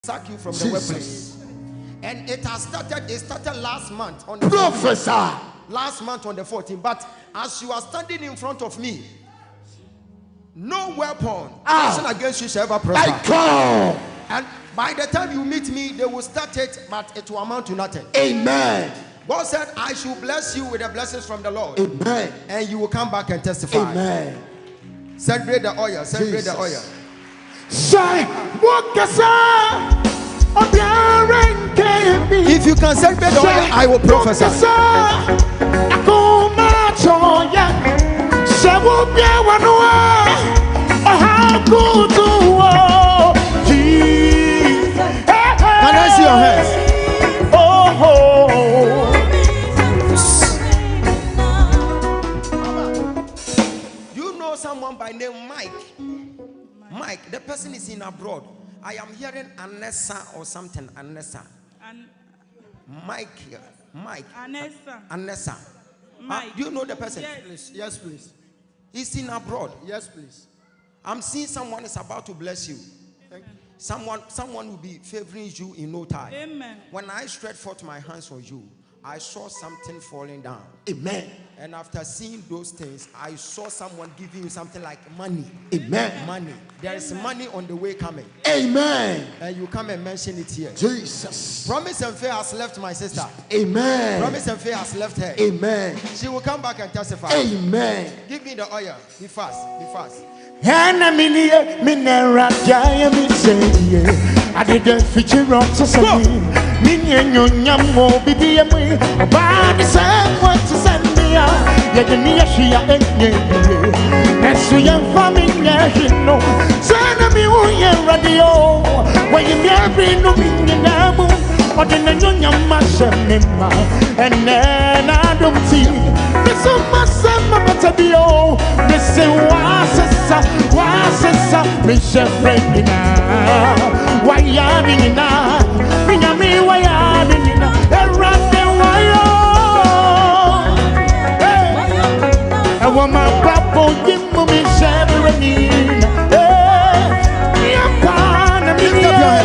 sack you from the workplace. And it started last month on the last month on the 14th. But as you are standing in front of me, no weapon fashioned against you shall ever prosper. And by the time you meet me, they will start it, but it will amount to nothing. Amen. God said, I should bless you with the blessings from the Lord. Amen. And you will come back and testify. Amen. Celebrate the oil. Celebrate the oil. If you can celebrate the oil, I will prophesy. Can I see your hands? You know someone by name Mike? Mike, the person is in abroad. I am hearing Anessa or something. Anessa. Mike. Anessa. Mike. Do you know the person? Yes, please. He's in abroad. Yes, please. I'm seeing someone is about to bless you. Someone will be favoring you in no time. Amen. When I stretched forth my hands on you, I saw something falling down. Amen. And after seeing those things, I saw someone giving you something like money. Amen. Money. There is money on the way coming. Amen. And you come and mention it here. Jesus. Promise and Faith has left my sister. Amen. Promise and Faith has left her. Amen. She will come back and testify. Amen. Give me the oil. Be fast. Be fast. I didn't feature on society. Minyan Yamo, BBM, about the same what to send me out. Yet the near she and so young family, you know. Send me one radio. When you never know me in Namu, but in a young master, and then I don't see. This is my son, my batabio. This is why, Michelle Franklin. Why are you now? Minyami, why are you now? I want my papa, give me Michelle.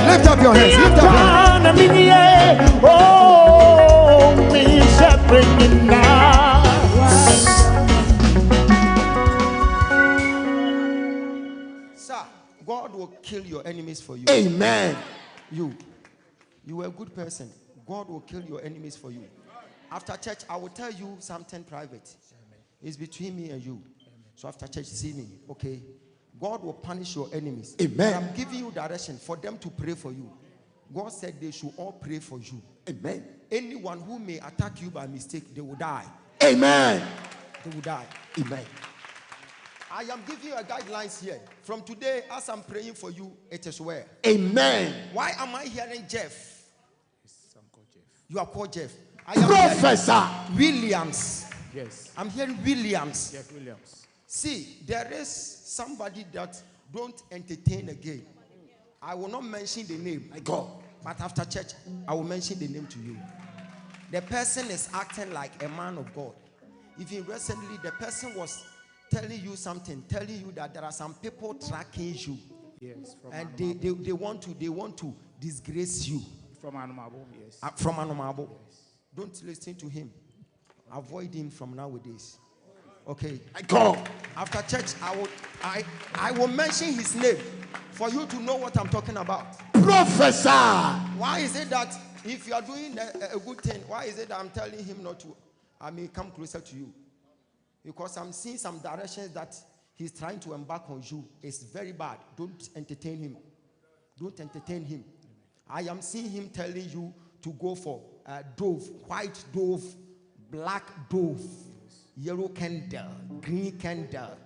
Lift up your hands. Lift up your hands. Oh, Michelle Franklin now. God will kill your enemies for you. Amen. You are a good person. God will kill your enemies for you. After church, I will tell you something private. It's between me and you. So after church, see me, okay? God will punish your enemies. Amen. I'm giving you direction for them to pray for you. God said they should all pray for you. Amen. Anyone who may attack you by mistake, they will die. Amen. They will die. Amen. I am giving you a guidelines here. From today, as I'm praying for you, it is where. Amen. Why am I hearing Jeff? You are called Jeff. I am Professor Williams. Yes. I'm hearing Williams. Jeff Williams. See, there is somebody that don't entertain again. I will not mention the name. My God. But after church, I will mention the name to you. The person is acting like a man of God. Even recently, the person was telling you something, telling you that there are some people tracking you. Yes. And they want to disgrace you. From Anumabo, yes. From Anumabo. Yes. Don't listen to him. Avoid him from nowadays. Okay. I go. After church, I will mention his name for you to know what I'm talking about. Professor. Why is it that if you are doing a good thing, why is it that I'm telling him not to? I may come closer to you. Because I'm seeing some directions that he's trying to embark on you. It's very bad. Don't entertain him. Don't entertain him. I am seeing him telling you to go for dove, white dove, black dove, yellow candle, green candle,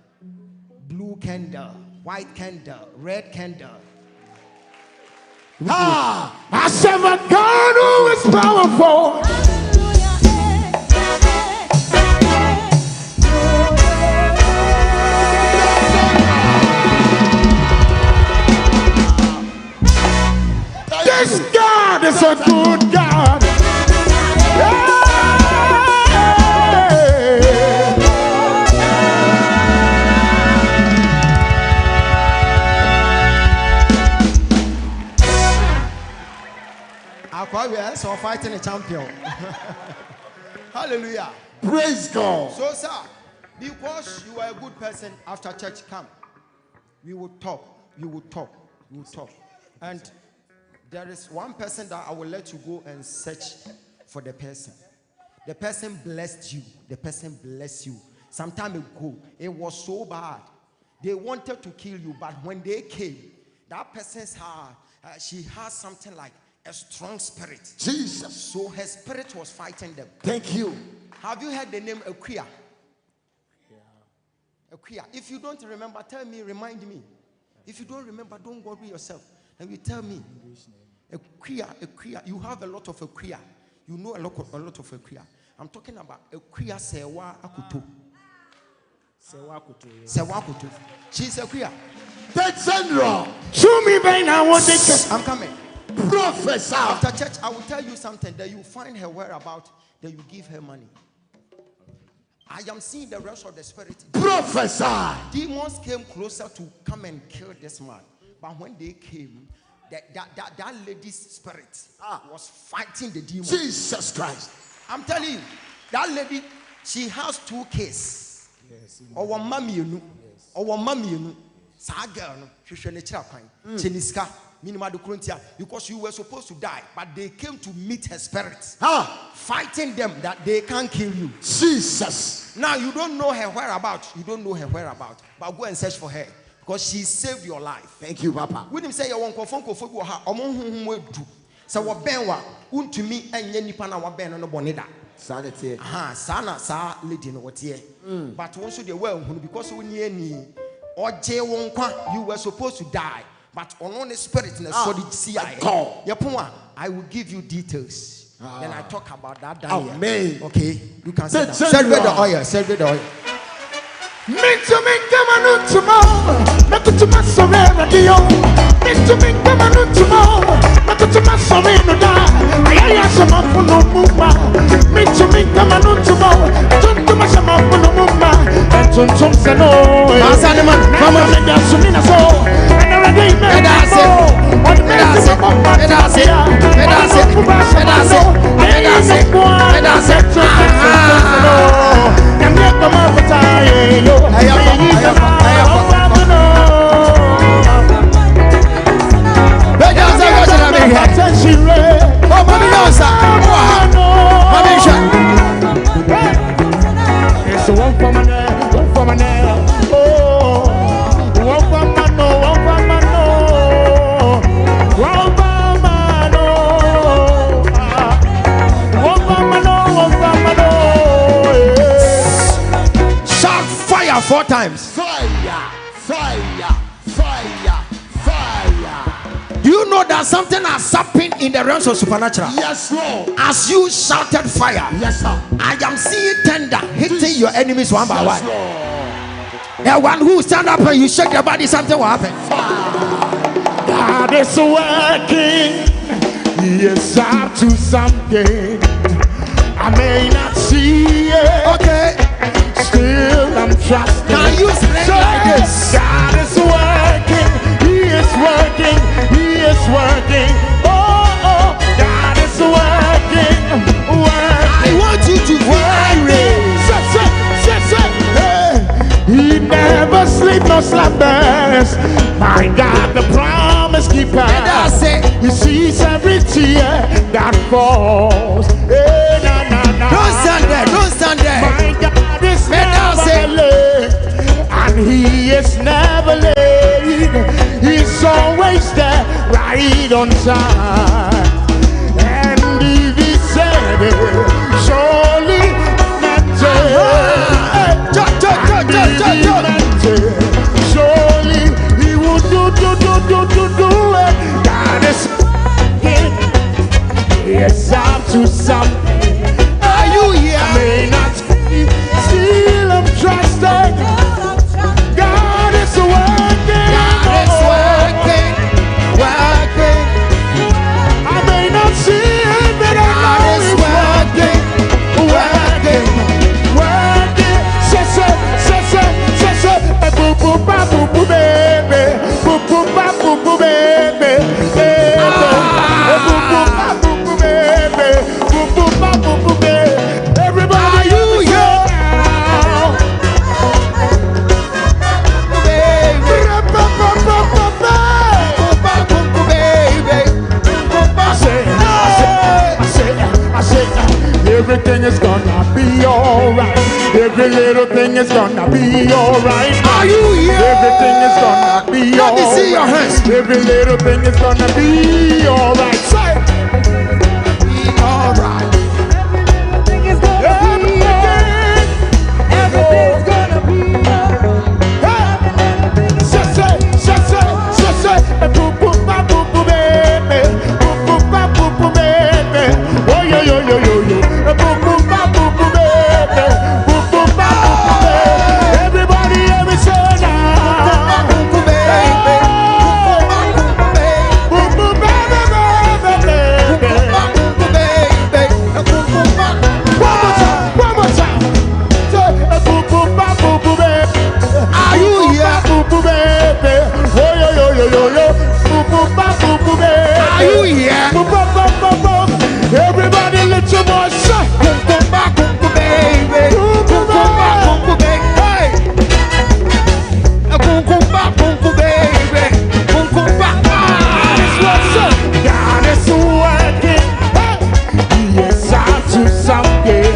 blue candle, white candle, red candle. I serve a God who is powerful. This God is a good God. Aqua, so fighting a champion. Hallelujah. Praise God. So, sir, because you are a good person, after church, come. We will talk. You will talk. We will talk. And there is one person that I will let you go and search for the person. The person blessed you. The person blessed you. Some time ago, it was so bad. They wanted to kill you, but when they came, that person's heart, she has something like a strong spirit. Jesus. So her spirit was fighting them. Thank you. Have you heard the name Accra? Accra. If you don't remember, tell me, remind me. If you don't remember, don't worry yourself. And you tell me. Accra. You have a lot of Accra. You know a lot of Accra. I'm talking about Accra Sewa Akuto. Sewa Akuto. She's Accra. That's Sandra. Show me by now what they can. I'm coming. Professor. After church, I will tell you something that you find her whereabouts, that you give her money. I am seeing the rest of the spirit. Professor. Demons came closer to come and kill this man. But when they came, that lady's spirit was fighting the demons. Jesus Christ. I'm telling you, that lady, she has 2 cases. Yes. Or mommy, you know. Or mommy, you know. Because you were supposed to die, but they came to meet her spirit, fighting them that they can't kill you. Jesus. Now you don't know her whereabouts. You don't know her whereabouts, but go and search for her because she saved your life. Thank you, Papa. When him say you want to ha omo so wo benwa untumi enye nipa na wo ben no bonida. Sanity. Sana sa lady no what here. But also the well because when you you were supposed to die. But on the spirit in the solid CI. I will give you details. Then I talk about that. Amen. Okay, you can say that. Celebrate the oil. Celebrate the oil. Me to me come on tomorrow. Me to my surrender the old. Me to me come on tomorrow. Me to my surrender die. I am some for no move. Me to me come on tomorrow. Don't do my some for no move. Don't say no. Masani man, come on. Me dance to me na so. And I did me dance. On me dance. Me dance. Me dance. Me dance. Me dance. Come on, but I fire 4 times. Fire, fire, fire, fire. Do you know that something has happened in the realms of supernatural? Yes, Lord. As you shouted fire, yes, sir. I am seeing tender hitting your enemies one by one. Lord. The one who stand up and you shake your body, something will happen. God is working. He is up to something. I may not see it. Okay. Still I'm trusting. Can you sing like this? God is working. He is working. He is working. Oh, God is working. I want you to He never sleeps nor slumbers. My God, the promise keeper. He sees every tear that falls. Don't stand there. Don't stand there. My God is never late, and He is never late. He's always there, right on time. And if He said it, surely meant it. Surely He will do it. God is working. Yes, up to something. Are you here? I may not see, still I'm trusting. God is working. God is working. Working. I may not see it, but God is working. Working. Working. Boo boo ba boo boo baby. Boo boo ba boo boo baby. Boo boo ba boo is gonna be alright. Every little thing is gonna be alright. Are you here? Everything is gonna be Let alright. me see your hands. Every little thing is gonna be alright. Say, Be alright. Everything's gonna be alright. Everything's gonna be alright. boop boop ba boop boop baby, boop boop ba boop boop baby. Oh yo yo yo yo yo, boop boop ba boop boop baby, boop boop ba boop boop baby. Everybody, every say now. Boop boop baby, boop boop baby, baby. One more time. Say boop boop ba boop boop baby. Are you here? Boop boop baby. Oh yo yo yo yo yo. Boop boop ba boop boop baby. Are you here? Boop boop ba boop boop. Everybody let your voice say. Boom boom ba boom boom baby. Boom Boom boom boom ba boom boom baby. Hey. Boom boom ba boom boom baby. Boom boom ba. That's what's up. God is working. Hey. He is up to something.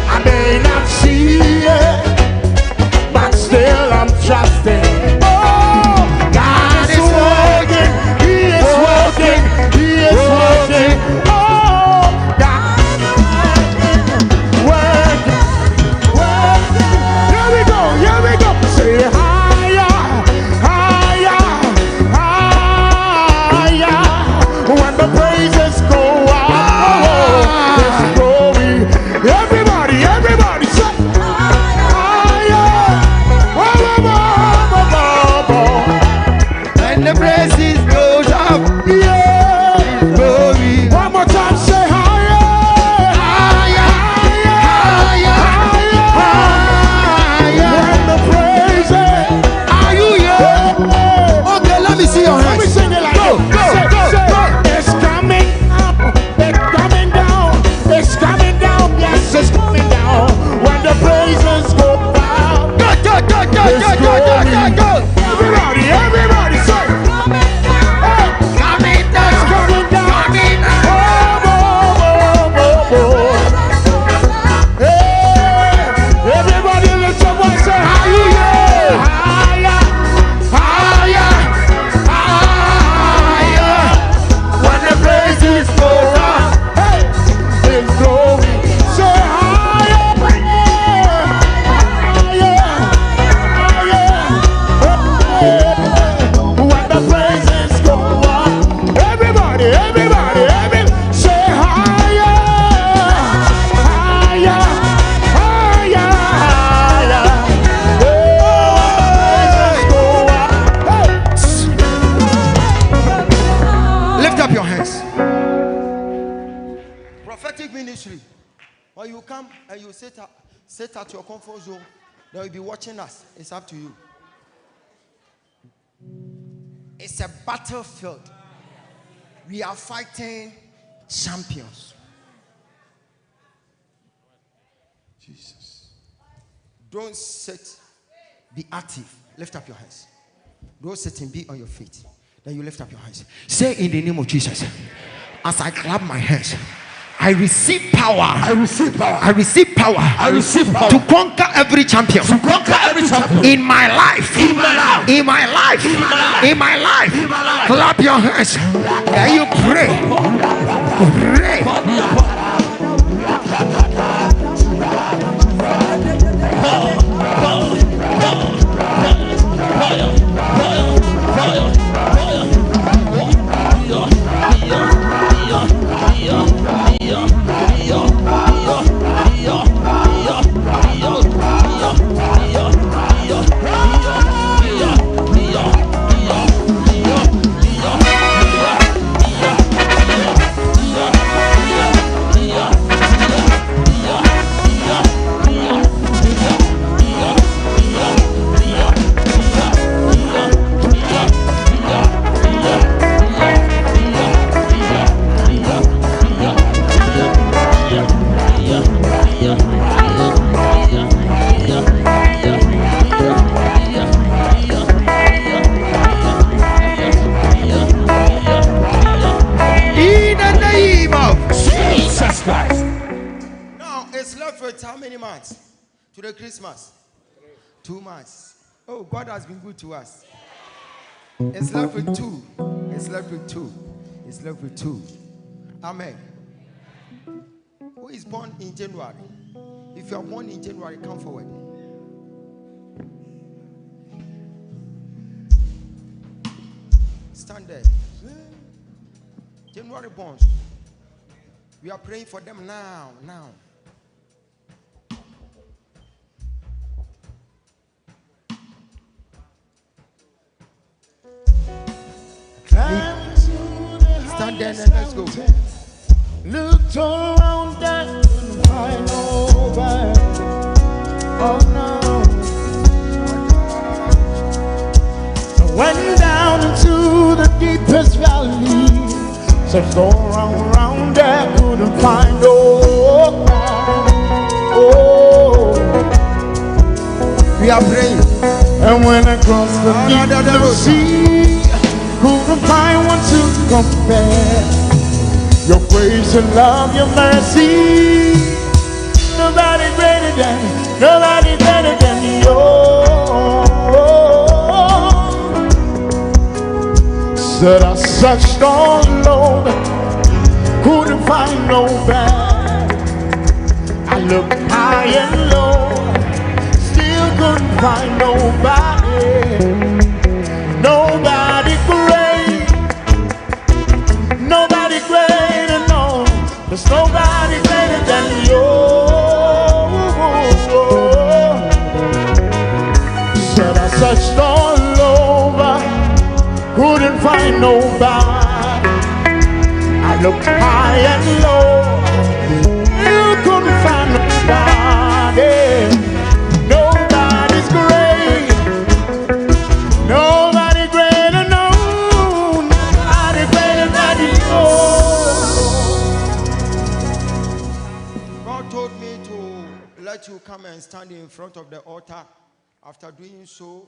I may not see it, but still I'm trusting. Oh, God is working. He is working. He is working. Oh, God is working. Working. Here we go. Here we go. Say higher, higher, higher. When the praises go up, it's glory. Everybody, everybody, say higher. And the praises goes up. Yeah. Glory. One more time, say higher. Higher. Higher. Higher. When the praises. Are you here? Okay, let me see your Let me hands. sing it like Go, this. go, Say, go, say, go. it's coming up, it's coming down, it's coming down, yes, it's coming down. When the praises go down, Go, go, go, go, it's go, go, go, go, go. Everybody, everybody, say, hey, Coming down. it's coming down. Coming down. Oh. Hey, everybody, let your voice say, Are you here? higher, Higher. Higher. When the praises go up. hey, it's glory. Say higher, when the praises go up. Everybody, everybody, everybody, say higher, higher, higher, higher. Praises go up. Hey. Lift up your hands. Prophetic ministry. When you come and you sit at your comfort zone, they will be watching us. It's up to you. It's a battlefield. We are fighting champions. Jesus. Don't sit, be active. Lift up your hands. Don't sit and be on your feet. Then you lift up your hands. Say in the name of Jesus, as I clap my hands, I receive power. I receive power. I receive power. I receive power. To conquer every champion. To conquer every champion. In my life. In my life. In my life. In my life. In my life. In my life. Clap your hands. Then you pray. Pray. with how many months to the Christmas? 2 months. Oh, God has been good to us. It's left with 2. It's left with 2. It's left with 2. Amen. Who is born in January? If you are born in January, come forward. Stand there. January borns. We are praying for them now. Stand there and let's go. Looked around and couldn't find nobody. Oh no. I went down into the deepest valley. Searched all around and couldn't find nobody. Oh. We are praying. And when I crossed the deep sea, couldn't find one to compare. Your grace and love, your mercy. Nobody greater than you. Said I searched all over, couldn't find nobody. I looked high and low, still couldn't find nobody. Nobody great, nobody greater, no. There's nobody greater than you. Said I searched all over, couldn't find nobody. I looked high and low, you couldn't find nobody. Nobody's great, nobody greater, no, nobody greater than you. God told me to let you come and stand in front of the altar. After doing so,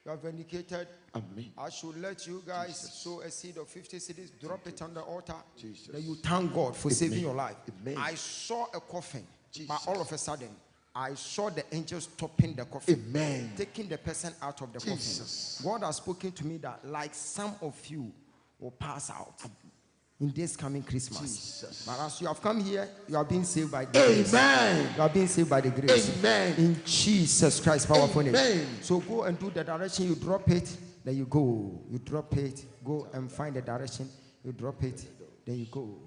you have indicated. Amen. I should let you guys sow a seed of 50 cedis, drop it on the altar. Jesus. Then you thank God for saving your life. Amen. I saw a coffin, Jesus. but all of a sudden, I saw the angels stopping the coffin, Amen. taking the person out of the Jesus. coffin. God has spoken to me that like some of you will pass out in this coming Christmas. Jesus. But as you have come here, you are being saved by the grace. Amen. You are being saved by the grace. Amen. In Jesus Christ's powerful name. Amen. So go and do the direction. You drop it, then you go. You drop it, go and find the direction. You drop it, then you go.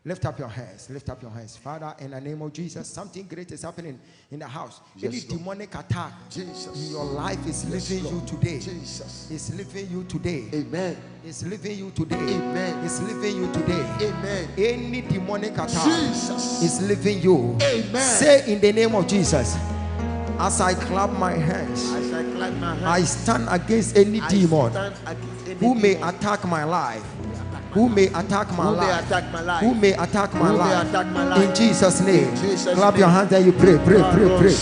Lift up your hands. Lift up your hands. Father, in the name of Jesus, something great is happening in the house. Yes, Any Lord. demonic attack Jesus. in your life is Yes, leaving you Lord. today. Jesus. It's leaving you today. Amen. It's leaving you today. Amen. It's leaving you today. Amen. Any demonic attack Jesus. is leaving you. Amen. Say in the name of Jesus, as I clap my hands, As I clap my hands, I stand against any I demon stand against any who may demon attack my life. Who may attack my who may life? attack my life. Who may attack my Who may life? attack my life. In Jesus' name. In Jesus' Clap name. your hands and you pray, pray, pray, pray.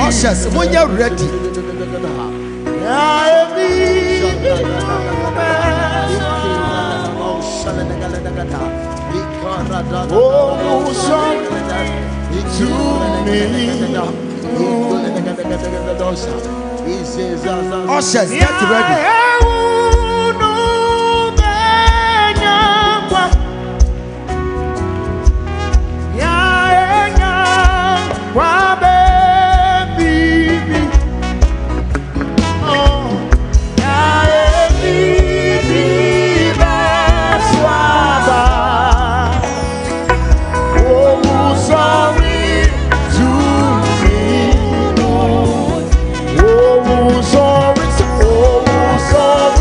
Ushers, when you're ready, ushers, get ready. Sorry,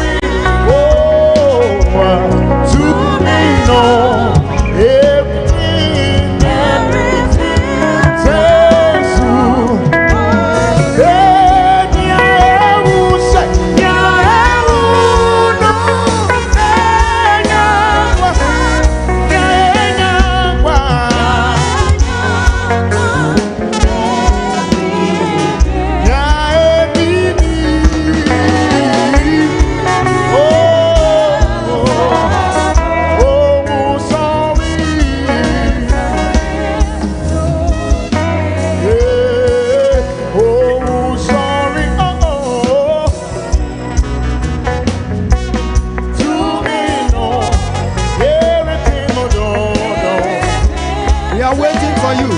are waiting for you.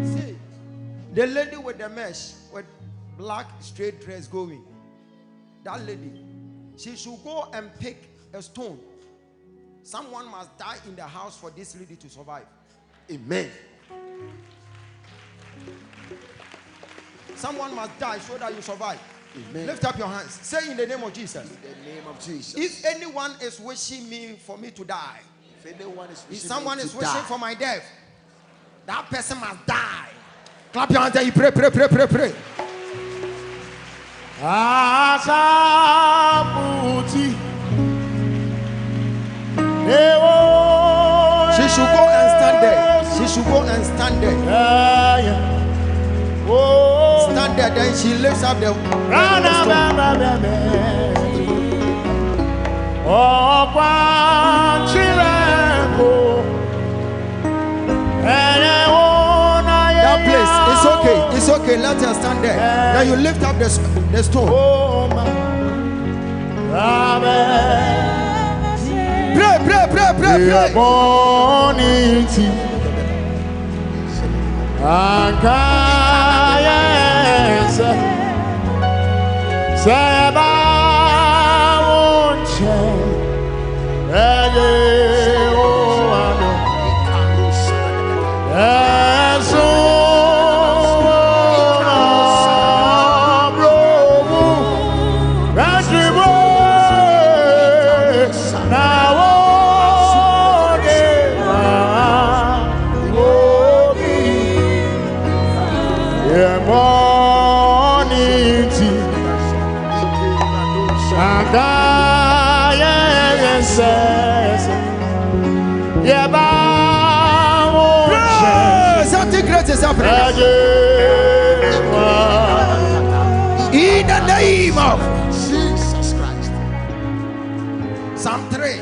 See, the lady with the mesh, with black straight dress going, that lady, she should go and pick a stone. Someone must die in the house for this lady to survive. Amen. Someone must die so that you survive. Amen. Lift up your hands. Say in the name of Jesus. In the name of Jesus. If anyone is wishing me for me to die, If anyone is if wishing someone me is to wishing die, for my death, that person must die. Clap your hands and you pray, pray, pray, pray, pray. Asabuti. She should go and stand there. She should go and stand there. Stand there, then she lifts up the that place. It's okay. It's okay. Let her stand there. Then you lift up the stone. Pray, pray, pray, pray, pray. Something great is happening. In the name of Jesus Christ. Psalm 3.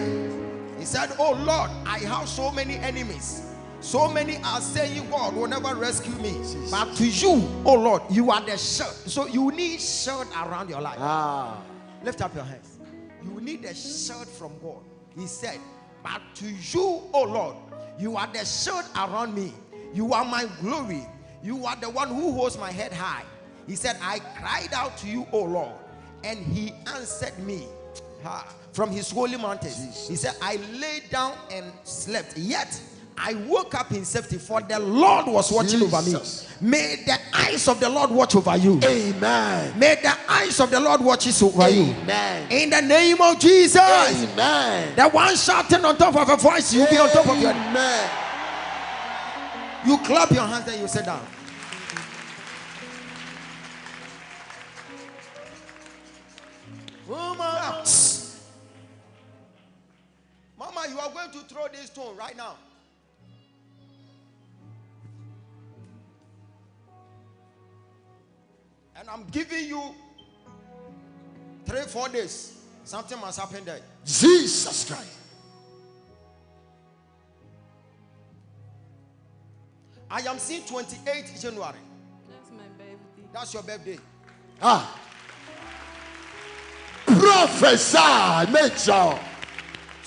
He said, oh Lord, I have so many enemies. So many are saying God will never rescue me. But to you, oh Lord, you are the shield. So you need shield around your life. Lift up your hands. You need a shield from God. He said, but to you, oh Lord, you are the shield around me. You are my glory. You are the one who holds my head high. He said, I cried out to you, oh Lord, and he answered me from his holy mountain. He said, I lay down and slept, yet I woke up in safety, for the Lord was watching over me. May the eyes of the Lord watch over you. Amen. May the eyes of the Lord watch over you. Amen. In the name of Jesus. Amen. The one shouting on top of a voice, you'll be on top of your. Amen. You clap your hands and you sit down. Mama, you are going to throw this stone right now. And I'm giving you 3-4 days. Something must happen there. Jesus Christ. I am seeing 28 January. That's my birthday. That's your birthday. Prophesy, Major.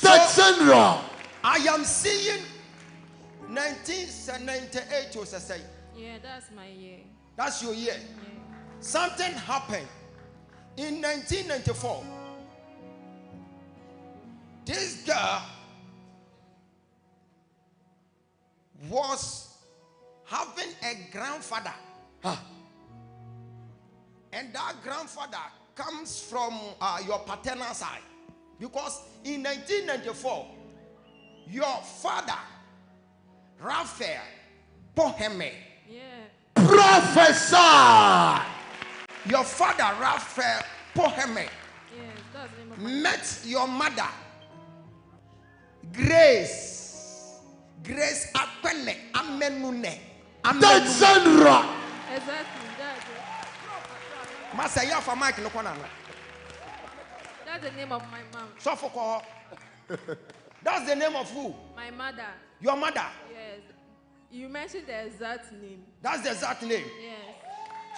That's general. I am seeing 1998 to say. Yeah, that's my year. That's your year. Yeah. Something happened in 1994. This girl was having a grandfather. And that grandfather comes from your paternal side. Because in 1994, your father, Raphael Poheme, prophesy. Your father, Raphael Poheme, Yes, that's the name of my met your mother, Grace Akpene Amenune. That's general. Exactly, that's it. Master, you have Mike no corner. That's the name of my mom. So for that's the name of who? My mother. Your mother. Yes. You mentioned the exact name. That's the exact name. Yes.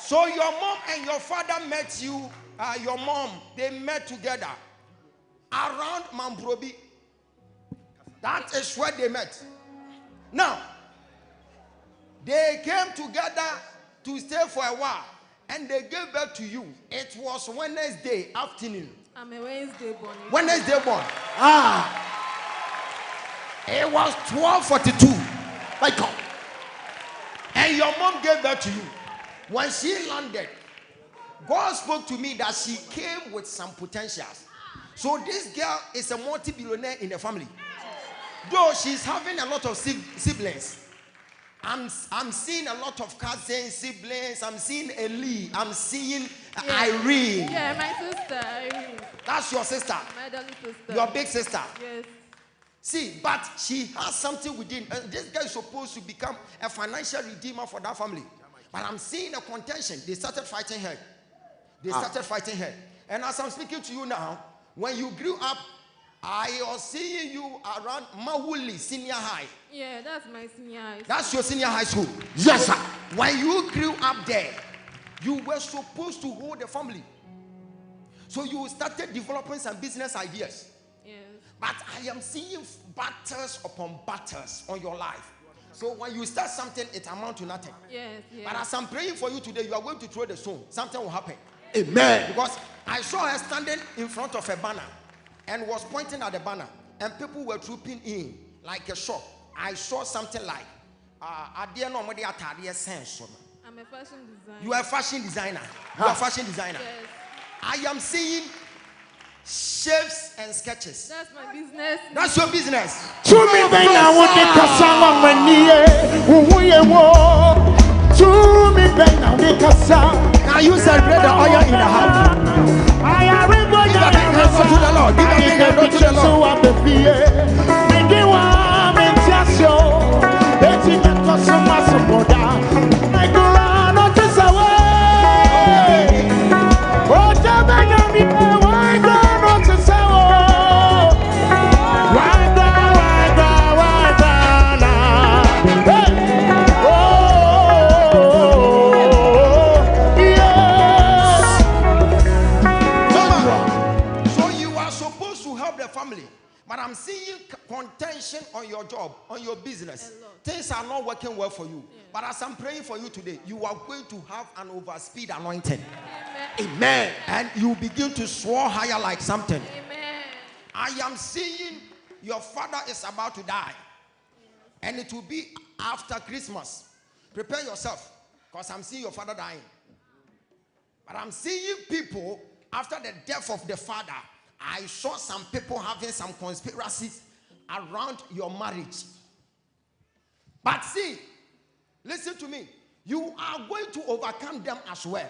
So your mom and your father met you, your mom, they met together around Mambrobi. That is where they met. Now, they came together to stay for a while and they gave birth to you. It was Wednesday afternoon. I'm a Wednesday born. Wednesday born. It was 12:42. My God. And your mom gave birth to you. When she landed, God spoke to me that she came with some potentials. So this girl is a multi-billionaire in the family. Though she's having a lot of siblings. I'm seeing a lot of cousins, siblings. I'm seeing Eli. I'm seeing Irene. Yeah, my sister Irene. That's your sister. My darling sister. Your big sister. Yes. See, but she has something within. This guy is supposed to become a financial redeemer for that family. But I'm seeing a contention. They started fighting her. And as I'm speaking to you now, when you grew up, I was seeing you around Mahuli Senior High. Yeah, that's my senior high school. That's your senior high school. Yes, sir. When you grew up there, you were supposed to hold the family. So you started developing some business ideas. Yes. But I am seeing battles upon battles on your life. So when you start something, it amounts to nothing. Yes, yes. But as I'm praying for you today, you are going to throw the stone. Something will happen. Amen. Because I saw her standing in front of a banner and was pointing at the banner. And people were trooping in like a shop. I saw something like, I'm a fashion designer. you are a fashion designer. You are a fashion designer. Yes. I am seeing shapes and sketches. That's my business. That's your business. To me, then I want to cast someone when you to me, then I want to cast out. Now you celebrate the oil in the house. I am a boy. Give a big hand to the Lord. Give a big hand to the Lord. But I'm seeing contention on your job, on your business. Things are not working well for you. Yeah. But as I'm praying for you today, you are going to have an overspeed anointing. Amen. Amen. And you begin to soar higher like something. Amen. I am seeing your father is about to die. And it will be after Christmas. Prepare yourself, because I'm seeing your father dying. But I'm seeing people, after the death of the father, I saw some people having some conspiracies around your marriage. But see, listen to me. You are going to overcome them as well.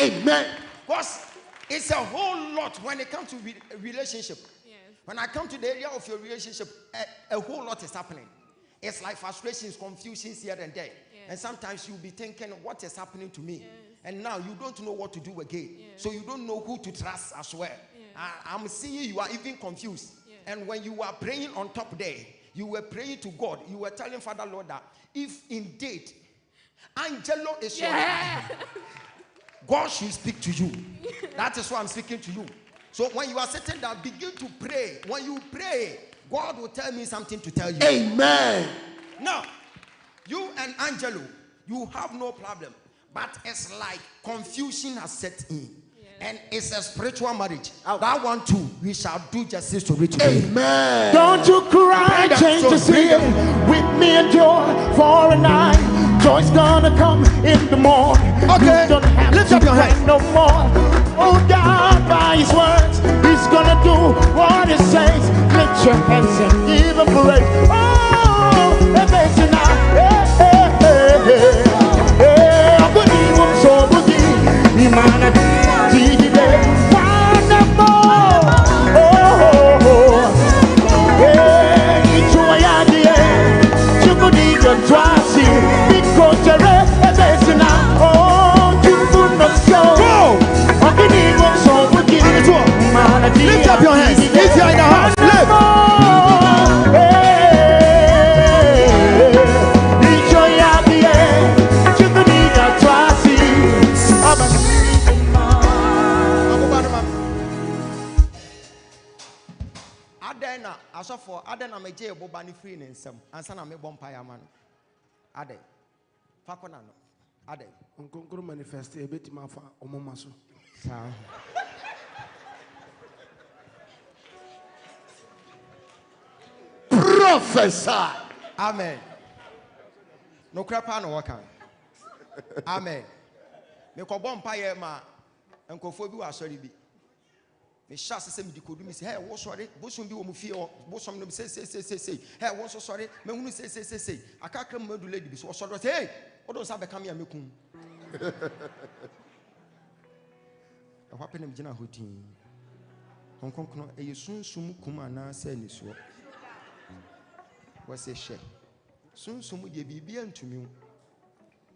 Amen. Because it's a whole lot when it comes to relationship. Yes. When I come to the area of your relationship, a whole lot is happening. It's like frustrations, confusions here and there. Yes. And sometimes you'll be thinking, what is happening to me? Yes. And now you don't know what to do again. Yes. So you don't know who to trust as well. Yes. I'm seeing you are even confused. Yes. And when you were praying on top there, you were praying to God. You were telling Father Lord that if indeed Angelo is your life, God should speak to you. That is why I'm speaking to you. So when you are sitting down, begin to pray. When you pray, God will tell me something to tell you. Amen. Now, you and Angelo, you have no problem. But it's like confusion has set in. And it's a spiritual marriage. That one too, we shall do justice to it today. Amen. Don't you cry, change the scene with me and joy for a night. Joy's gonna come in the morning. Okay, you don't have lift to up your hand. no more. Oh God, by His words, He's gonna do what He says. Lift your hands and give Him praise. Oh, amazing now. Hey, hey, hey, hey. Hey, I'm gonna need one so boogie. Humanity. Lift up your hands. If you are in the house, lift. me je boba ni free ne nsam ansa na me bompa ya ma no ade fa kona no ade nkonkoro manifest e beti ma fa omoma so sa Prophesy. amen no krapa no waka amen me ko bompa ye ma enkofo bi wa sori bi me sha se me dikodu me say hey wo sori bosom bi wo mu fie o bosom no say hey wo so sori me hunu say akakra mu madu lady bi so sori say hey odo sa be kam ya mekum e hwa penem gina hotin honkonkono e yesunsum kuma na say ni so wo say she sunsum de bibia ntumi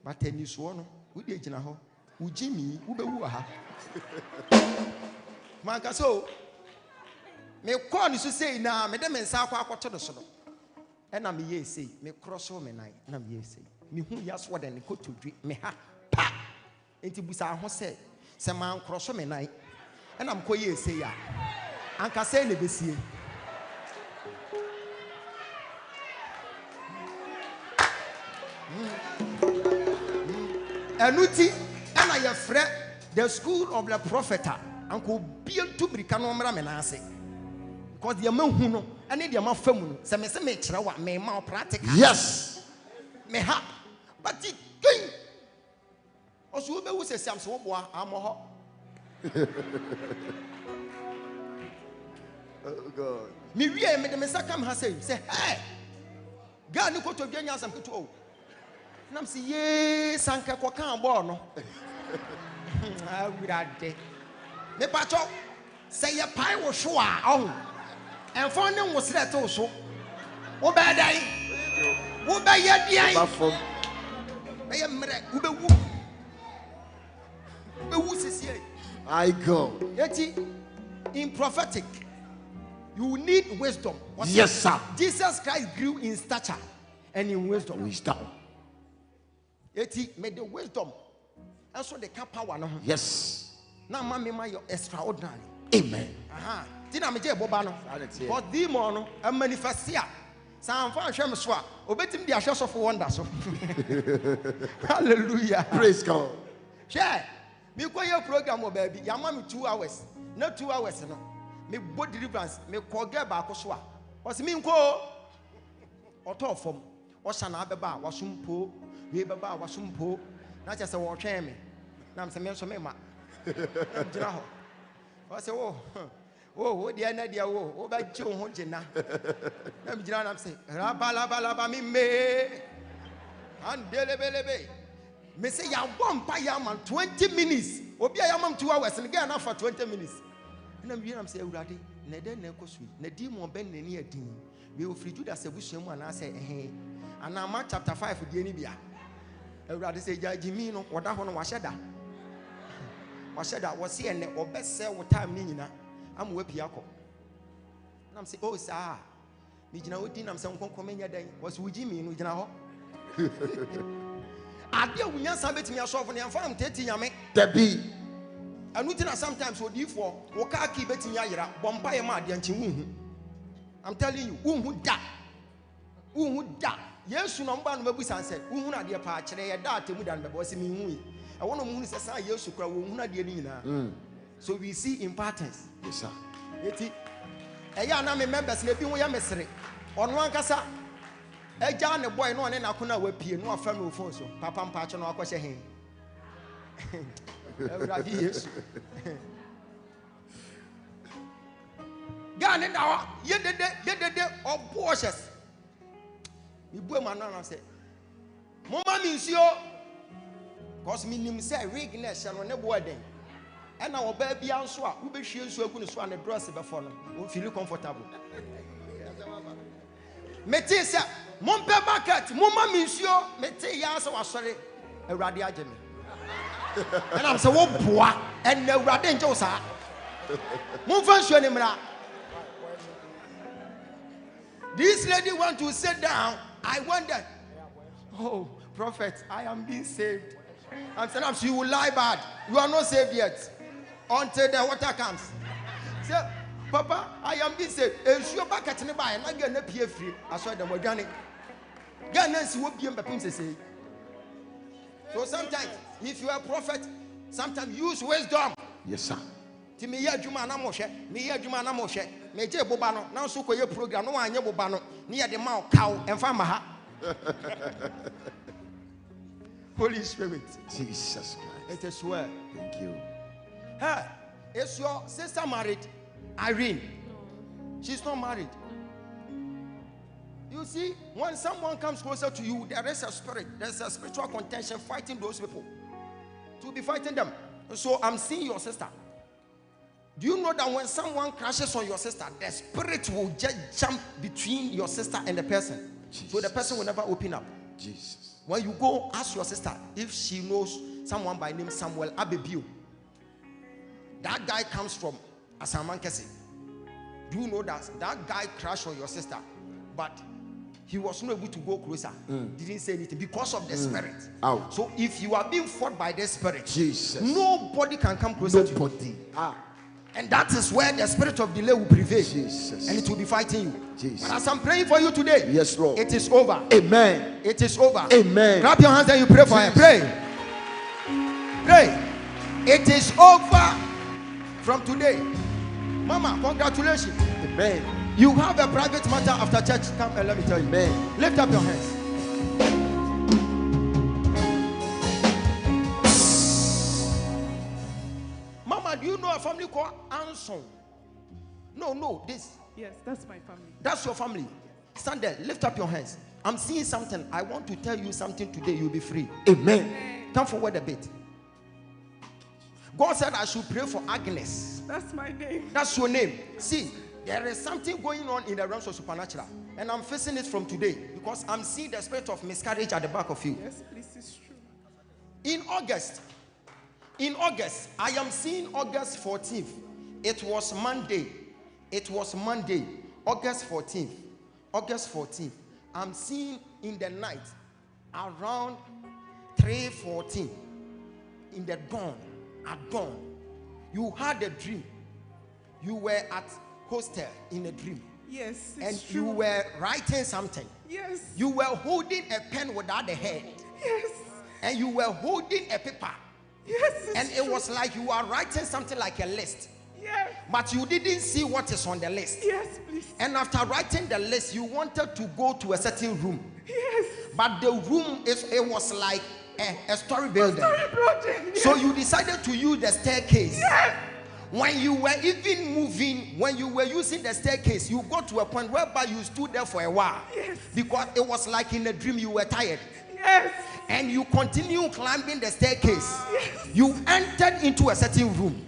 but ani so no wo de gina ho wo jimi wo be wu ha manka so me call ni so say na me de me nsa akwa akoto do so do e na me ye say me cross me nan na me ye say me hu ya so de ne kotodwe me ha pa enti busa ho say se man cross me nan e na me ko ye say ya anka say ne besie enuti and I frɛ the school of the prophet uncle bill to bricano menase because the man who no and the man famu se me se me kyerɛ wa me ma practical Yes. me ha but it going oso be wo se sam so bo amo ho Oh God. me wie me de me saka me ha say hey ga ni ko to dwa nya sam keto o nam si ye sanka ko kan bo no awurade me pacho say ye pai wo so a oh enfo ne wo sre to so wo ba dai wo ba ye dian Bafom. be ye mre wo be wu sisie I go. eti in prophetic you need wisdom. Yes, sir. Jesus Christ grew in stature and in wisdom. Wisdom. Eti made the wisdom and so the power no. Yes. Now mama my extraordinary. Amen. Aha. Tina me je boba no. But demon no a manifestia. Sam fan hwem so a obetim di ahwe so for wonder so. Hallelujah. Praise God. Share. Me ko your program o baby. Ya ma me 2 hours. Na 2 hours no. Me bo deliverance me ko get ba ko so a. O se me nko oto fom. O sha na abeba wasumpo. We baba wasumpo. Na che se wo twen me. Na me se me so me ma. Gina ho. O se wo dia na dia wo ba ji ho gina. Na me gina na me se rabalaba mi me. Andelebelebe. Me say ya bompa ya man 20 minutes. Obi ya man 2 hours and get na for 20 minutes. And I'm say urade na de na ekosu na di mo ben na ni adin. We will free Judas ebusuamu ana say and Mark chapter 5 di ani bia. Urade say jimi no oda ho no wa hyeda. Wa hyeda wo se ene obese wo time ni nyina. Am wa pia ko. Na am say oh sir. Mi gina odi na am say nkonko menya dan. Was wo jimi no gina ho. Ade wunya sa betimi asofo ne amfa am teti nyame Debi. anu tina sometimes odi for wo ka ki betimi ayira bompa ye ma ade anchi wuhu. I'm telling you wuhu da Yesu no mba no mabusa nse wuhu na ade pa kire ye da atemu da no be bosi mi hu yi e wono mu hu se sa Yesu kura wo hu na ade ni nyina. So we see importance. Yes, sir. Eti eya na me members na bi hu ya mesere ono ankasa eja ne boy no ne nakona wapie no afa no phone so papa mpacho no akɔhye hen Ewurade Yesu ga ne dawa yedede obuoshes ibu ma no na say mama mi nsuo cause mi nim say rig na hye no ne bo den e na oba bia nso a wo behwie nsuo agu ne so a ne dress be fo no wo feel comfortable meti say Mompe bucket, mama minsio, mete ya so wasore, Ewurade ageme. And I'm say wo boa, and Ewurade nje sa. Mumfa nsuo ne mra. This lady want to sit down. I wondered, oh, prophet, I am being saved. And sometimes you will lie bad. You are not saved yet until the water comes. So, Papa, I am busy. If you back at nearby, and I get a PF free. I saw them organic. Ghana's will be a say. So sometimes, if you are a prophet, sometimes use wisdom. Yes, sir. Timiya Juma Namoshe, Mia Juma Namoshe, Major Bobano, now so your program, no one Bobano, near the mouth cow and farmer. Holy Spirit, Jesus Christ. it is well. Thank you. Hey, is your sister married? Irene. She's not married. You see, when someone comes closer to you, there is a spirit, there's a spiritual contention fighting those people. To be fighting them. So I'm seeing your sister. Do you know that when someone crashes on your sister, the spirit will just jump between your sister and the person? Jesus. So the person will never open up. Jesus. When you go ask your sister if she knows someone by name Samuel Abebiu, that guy comes from Asamankese. Do you know that that guy crashed on your sister, but he was not able to go closer? Didn't say anything because of the spirit. Out. So if you are being fought by the spirit, Jesus, nobody can come closer to you. And that is where the spirit of delay will prevail. Jesus. And it will be fighting you. Jesus. But as I'm praying for you today, yes, Lord, it is over. Amen. It is over. Amen. Grab your hands and you pray for him. Pray. Pray. It is over from today. Mama, congratulations. Amen. You have a private matter after church. Come and let me tell you. Amen. Lift up your hands. Mama, do you know a family called Anson? No, this. Yes, that's my family. That's your family. Stand there. Lift up your hands. I'm seeing something. I want to tell you something today. You'll be free. Amen. Come forward a bit. God said I should pray for Agnes. That's my name. That's your name. See, there is something going on in the realms of supernatural. And I'm facing it from today because I'm seeing the spirit of miscarriage at the back of you. Yes, please, it's true. In August, I am seeing August 14th. It was Monday, August 14th. I'm seeing in the night around 3:14 in the dawn, at dawn. You had a dream. You were at hostel in a dream. Yes, it's and true. you were writing something. Yes. You were holding a pen without the head. Yes. And you were holding a paper. Yes. And it was like you were writing something like a list. Yes. But you didn't see what is on the list. Yes, please. And after writing the list, you wanted to go to a certain room. Yes. But the room it was like a story building. Yes. So you decided to use the staircase. Yes. When you were even moving, when you were using the staircase, you got to a point whereby you stood there for a while. Yes. Because it was like in a dream you were tired. Yes. And you continue climbing the staircase. Yes. You entered into a certain room.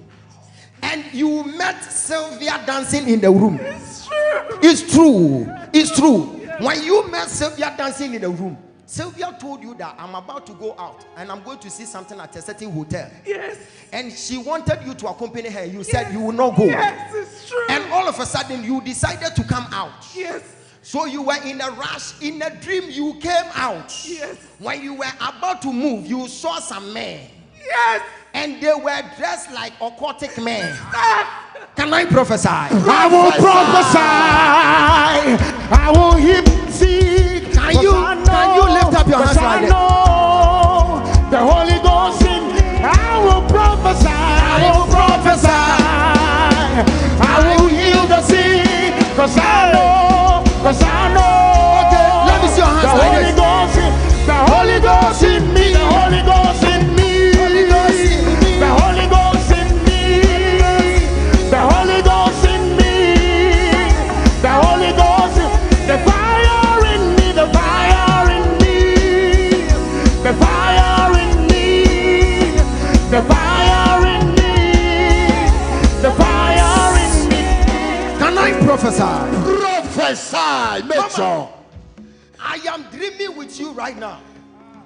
And you met Sylvia dancing in the room. It's true. It's true. It's true. Yes. When you met Sylvia dancing in the room, Sylvia told you that I'm about to go out and I'm going to see something at a certain hotel. Yes. And she wanted you to accompany her. You said you will not go. Yes, it's true. And all of a sudden you decided to come out. Yes. So you were in a rush. In a dream you came out. Yes. When you were about to move, you saw some men. Yes. And they were dressed like occultic men. Can I prophesy? I will prophesy. I will see. Can you lift up your hands like that? The Holy Ghost in me. I will prophesy. I will prophesy. I will heal the sick. Because I know. Okay, let me see your hands The like Holy this. Ghost in, the Holy Ghost in me. The Holy Ghost in me. The Holy Ghost in me. The Holy Ghost in me. The Holy Ghost in the fire in me. The fire in me. The fire in me. The fire in me. The fire in me. Can I prophesy? Prophesy. Make sure. I am dreaming with you right now.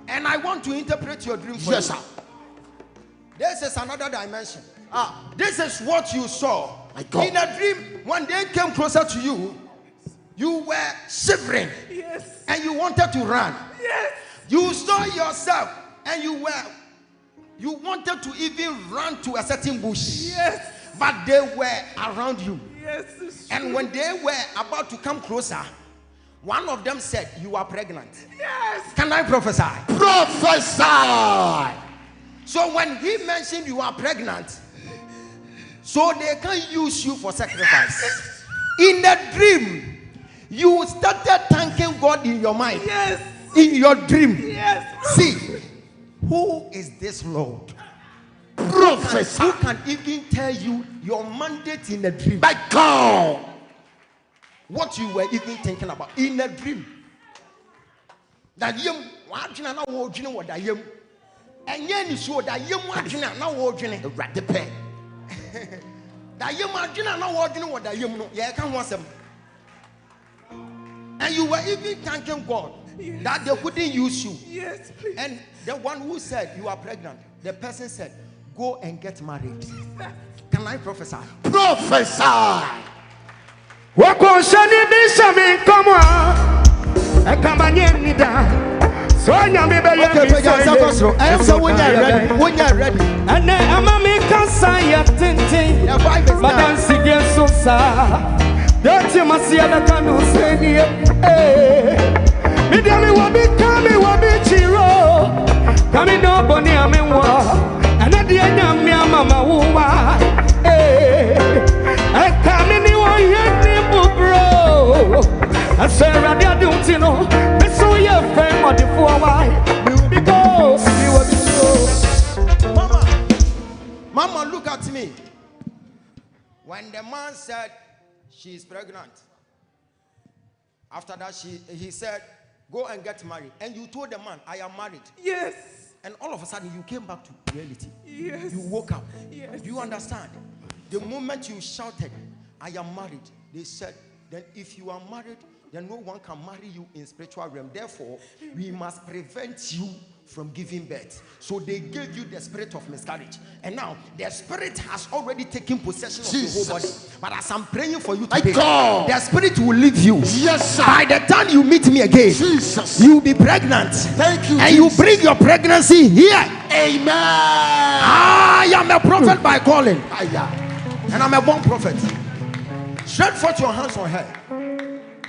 And I want to interpret your dream for Yes, you. sir. This is another dimension. This is what you saw. My God. In a dream, when they came closer to you, you were shivering. Yes. And you wanted to run. Yes. You saw yourself and you wanted to even run to a certain bush. Yes. But they were around you. Yes, it's And when they were about to come closer, one of them said, "You are pregnant." yes. Can I prophesy? Prophesy. So when he mentioned you are pregnant, so they can use you for sacrifice. In a dream, you started thanking God in your mind. Yes. In your dream. Yes. See, who is this Lord? Prophesy. Who can even tell you your mandate in a dream? By God. What you were even thinking about in a dream. That yem wadwena na wo dwene wo da yem. Enye ni so da yem wadwena na wo dwene. Ewurade pɛ. Da yem adwena na wo dwene wo da yem no. Ye ka ho asem. And you were even thanking God that they couldn't use you. Yes, please. And the one who said you are pregnant, the person said, "Go and get married." Can I prophesy? Prophesy. Wako shani bishami kama ekambanye nida sonya mi be Okay, but I am so when you're ready. When you're ready. ane amami kansa ya tinti The Bible is madan now. sige so sa dati masia da kanu seni mi dami wabi chiro kami no boni amenwa ane di anyami amama wuwa kami ni wo yeni bubro I say radia duntino me so ye friend mo di for why because you were Mama, look at me. When the man said she is pregnant, after that he said, "Go and get married." And you told the man, "I am married." Yes. And all of a sudden you came back to reality. Yes. You woke up. Yes. Do you understand? The moment you shouted, "I am married," they said, "Then if you are married, then no one can marry you in spiritual realm. Therefore, we must prevent you from giving birth." So they gave you the spirit of miscarriage. And now the spirit has already taken possession of your whole body. But as I'm praying for you today, God. the spirit will leave you. Yes, sir. By the time you meet me again, Jesus. you will be pregnant. Thank you, And Jesus. you bring your pregnancy here. Amen. I am a prophet by calling. Aya. And I'm a born prophet. Stretch forth your hands on her.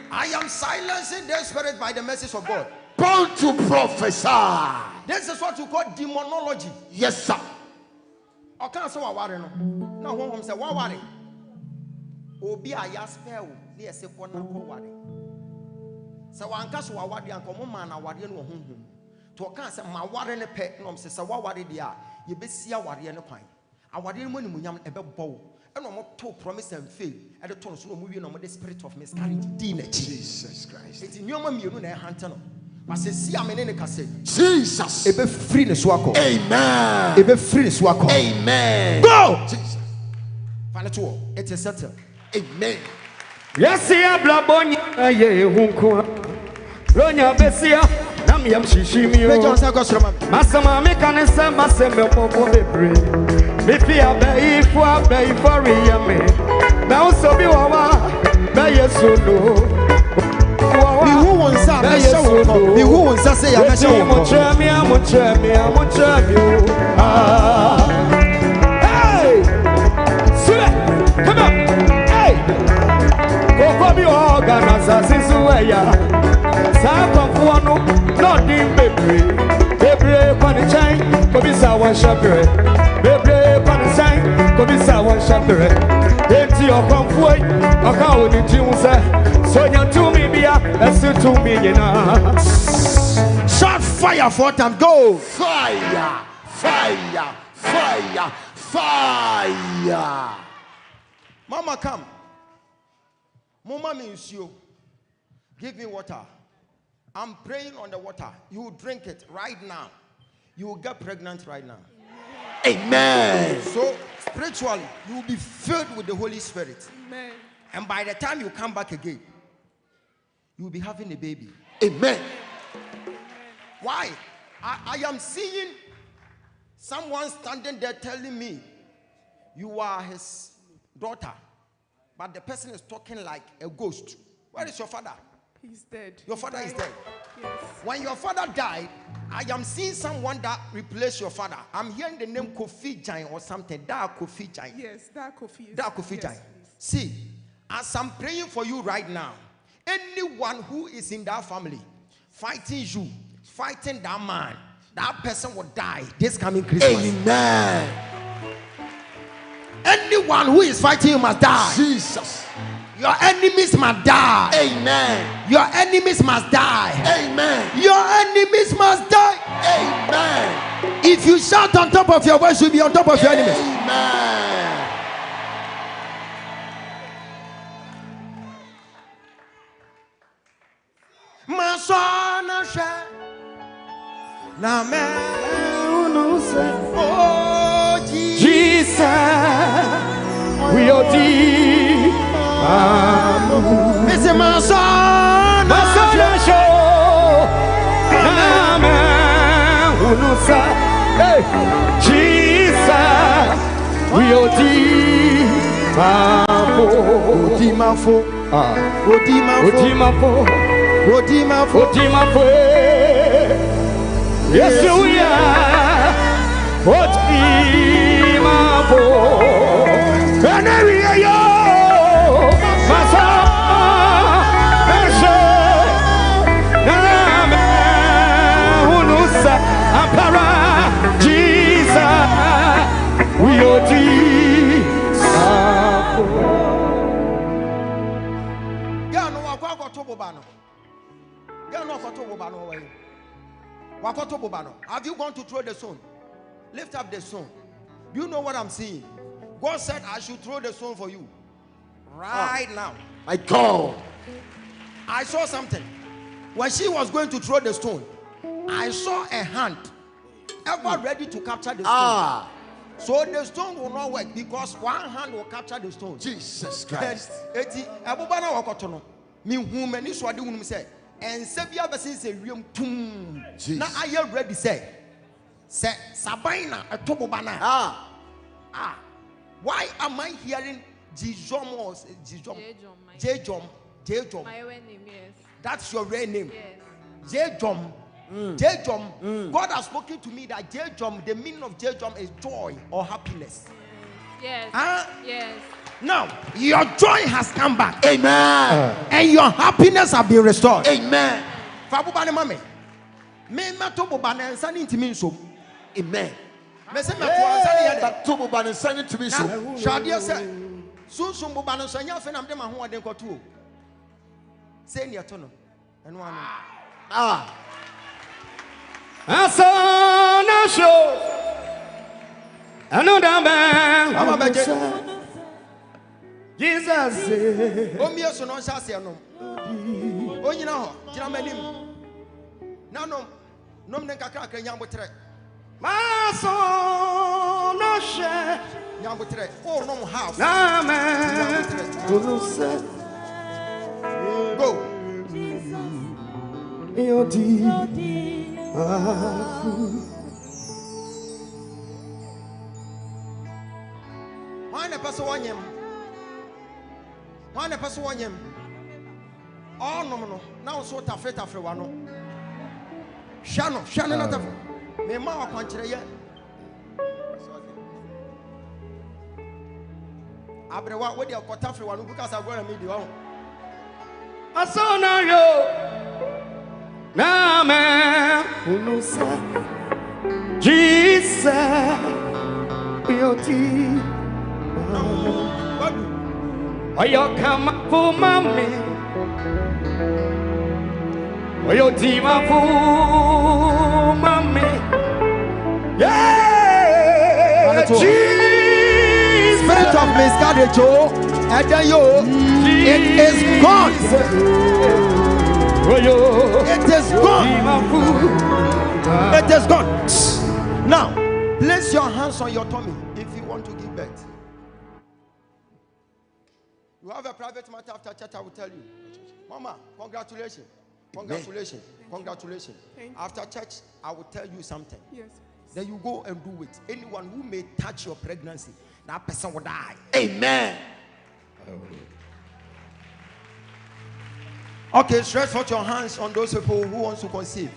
I am silencing the spirit by the message of God. Born to prophesy. This is what you call demonology. Yes, sir. Okay, so what no? Now one say what worry? Obi a ya spell ne ese ko na ko worry. So one ka so worry an ko mo man na worry no honhom. To ka say ma worry ne pe no say what worry dia ye be sia worry ne kwan. A worry no ni munyam e be bow. And I'm to promise and fail. At the tone, so we know the spirit of miscarriage. Jesus Christ. It's in your mum, you know, hunter. But say, see, I'm in a say, Jesus. Ebe free the swako. Amen. Ebe free the swako. Amen. Go! Jesus. Final it is settled. Amen. yes ya blabonya ye hunko ronya besia nam yam shishimi Major o Sakosroma. masama me kan se maseme popo bebre me fia be ifo riyame na so bi wa be yesuno Be who wants that? Be who wants that? Say, I'm mo chemi ah hey sule come on hey koko bi organizer sisu ya sa konfo no no din bebre kwani chan ko bi sa wan shapere bebre kwani chan ko bi sa wan shapere enti okonfo oka oni ti unse so nya to me bia esu to me nyina shot fire for time. Go! Fire. Fire. Fire. Fire. Mama, come. Mama means you. Give me water. I'm praying on the water. You drink it right now. You will get pregnant right now. Amen. So spiritually, you will be filled with the Holy Spirit. Amen. And by the time you come back again, you will be having a baby. Amen. Why? I am seeing someone standing there telling me you are his daughter, but the person is talking like a ghost. Where is your father? He's dead. Your father is dead. Yes. When your father died, I am seeing someone that replaced your father. I'm hearing the name Kofi Jain or something. Da Kofi Jain. Yes, that coffee. Da Kofi Yes, Jain. please. See, As I'm praying for you right now, anyone who is in that family fighting you, fighting that man, that person will die this coming Christmas. Amen. Anyone who is fighting you must die. Jesus. Your enemies must die. Amen. Your enemies must die. Amen. Your enemies must die. Amen. If you shout on top of your voice, you'll be on top of your enemies. Amen. Oh, Jesus, we are deep. Mr. Mason, Masana show. Amen. Unusa. Hey, Jesus, we are deep. Odimafo, Odimafo. Odimafo, Odimafo. Yes, we are. Odimafo. Canary, yo. Masa. Meshe. Name. Unusa. Ampara. Jesus. We Odimafo. Have you gone to throw the stone? Lift up the stone. Do you know what I'm seeing? God said I should throw the stone for you right now. My God. I saw something. When she was going to throw the stone, I saw a hand ever ready to capture the stone. So the stone will not work because one hand will capture the stone. Jesus Christ. And Sabia Basis a real tomb. Now I am ready say Sabina a tobobana. Why am I hearing Jijom or Jejom? My real name, yes. That's your real name. Yes. Jejom. Jejom. God has spoken to me that Jejom, the meaning of Jejom is joy or happiness. Yes. Yes. Now, your joy has come back. Amen. And your happiness has been restored. Amen. Fabubane mame. Me mato bobane nsani ntimi nso. Amen. Me se me to ansani ya de. But to bobane nsani ntimi so. Shadia se sunsun bobane nso nya fe na me ma ho ode nkoto o. Se ni eto no. Eno anu. Asana show. Another man. Mama beje. Jesus. Omie so no nsa se no. Onyina ho, gira manim. Nanom, nom ne kakra kakra nyambotre. Masana show. Nyambotre. Oh nom half. Amen. Go. Why the person want him? Why the person want him? Oh no. Now so tafre wano. Shano na tafre. Me ma wa kwanchire ye. Abrewa we dey kwatafre wano because I go na me di won. Asana yo. Amen. Jesus. Beauty. Oyo kama fu mami. Oyo tima fu mami. Yeah. Jesus. Spirit of miscarriage, it is gone. It is gone. It is gone. Now, place your hands on your tummy if you want to give birth. You have a private matter after church, I will tell you. Mama, congratulations. Congratulations. Congratulations. After church, I will tell you something. Yes. Then you go and do it. Anyone who may touch your pregnancy, that person will die. Amen. Okay, stretch out your hands on those people who want to conceive.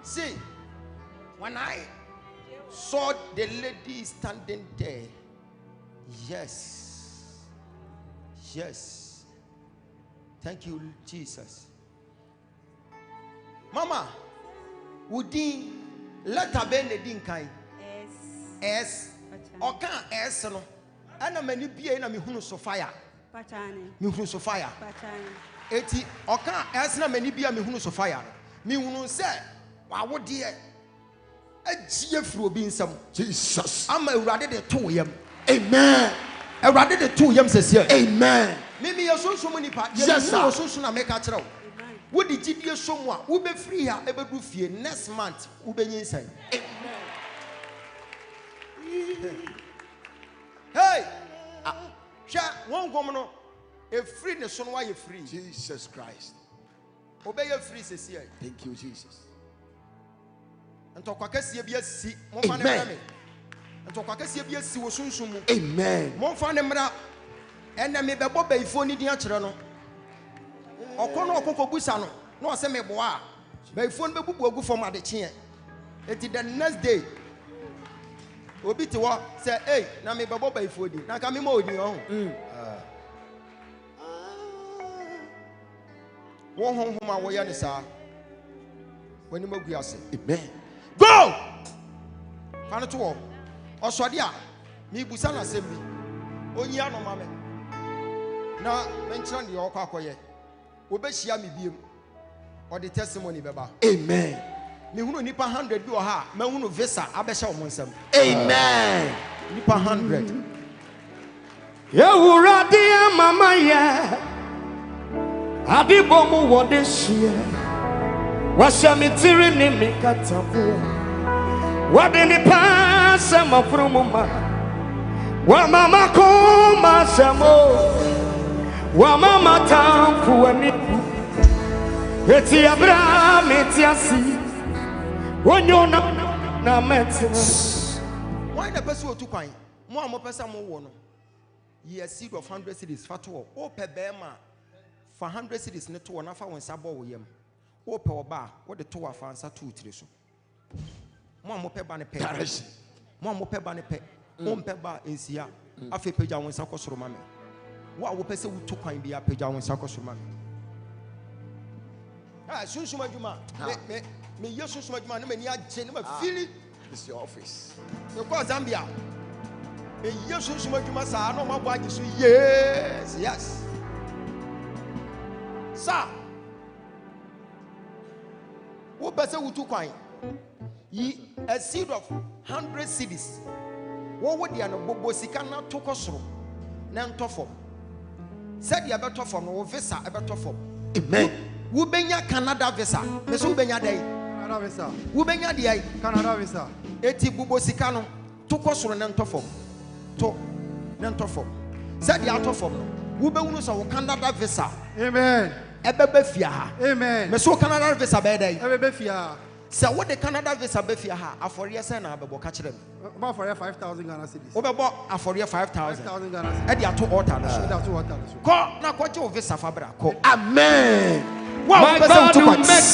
See, when I saw the lady standing there, yes, Yes. Thank you, Jesus. Mama, would letter be the din kind? S. Or can't S no? And a many be in a mihunu so fire. Mihunu so fire. Eti or can't S na many be a mihunu so fire. Mihunu say, why would dear? A GF will be in some Jesus. I'm a rather the 2 yam. Amen. A rather the 2 yam says here. Amen. Maybe you're so many parts. Yes, I so soon I make a throw. Would the GD someone who be free here ever do fear next month? Who be inside? Hey, one woman, a free nation, why you free? Jesus Christ. Obey your free, says here. Thank you, Jesus. And to Quackassia be a sea, Amen. And to Quackassia be a sea was soon. Amen. Mon Fanamra, and I may be Bob before needing a channel. Or Cono Coco Busano, no semi bois. By phone, the book will go for my chain. It is the next day. Obi to what say, hey, now me babo by food. Now come more in your own. One home my way on the side. When you move, say, Amen. Go! Fan to all. Oswadia, me Busana assembly. Onya no mame. Now mention the Okakoye. Obeshia me beam or the testimony baba. Amen. Me hunu nipa 100 bi ha me hunu visa abesha omonsam. Amen. Nipa 100. Ya uradi mama ya adibomu wodeshia washamitiri ni mikatabu wadini pasa mafrumuma wa mama koma shamo wa mama tamfu wa nipu eti abraham eti asi wonyona na maintenance. Why the person to coin? More person more one. Ye seed of 100 cities fatu o pe bema for 100 cities ne to one afa won sabo wo yam. O pe oba what the to afa ansa 2 3 so. Mo pe ba ne pe. Mo pe ba ne pe. O pe ba ensia afa peja won sa kosoro ma me. Wo pese wo to coin bia peja won sa kosoro ma me. Ah sunshuma juma. Me yesu so much man no mani agye no ma feel this your office you call Zambia me yesu so much man sa no ma bo agye so yes sir wo bese wo tu kwan yi a seed of 100 cities wo wo dia no bobo sika na to kosoro na ntofo said ya beto fom no wo visa e beto fom amen wo benya Canada visa me so wo benya dai Canada visa. Ubenya di Canada visa. Eti bubo sika no to kosoro na ntofom. To na ntofom. Said the atofom no. Ubehunu so Canada visa. Amen. Ebebe fia ha. Amen. Me so Canada visa be dai. Ebebe fia. Say what the Canada visa be fia ha afori ese na abebo ka kire me. About for 5,000 Ghana cedis. Obebo afori 5,000. 5,000 Ghana cedis. E di ato order no. E di ato order no. Ko na ko je visa fa bra ko. Amen. Wow, person to make.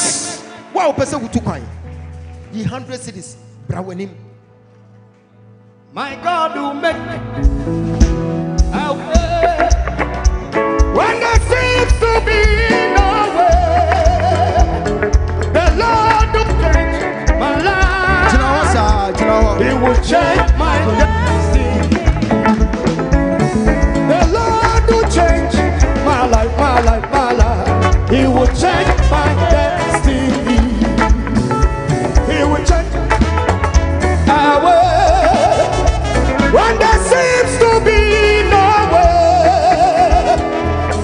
Wow, person who took coin. Ye 100 cities, brawenim. My God will make a way when there seems to be no way. The Lord will change my life. He will change my destiny. The Lord will change my life, my life, my life. He will change my destiny. He will change our way when there seems to be no way.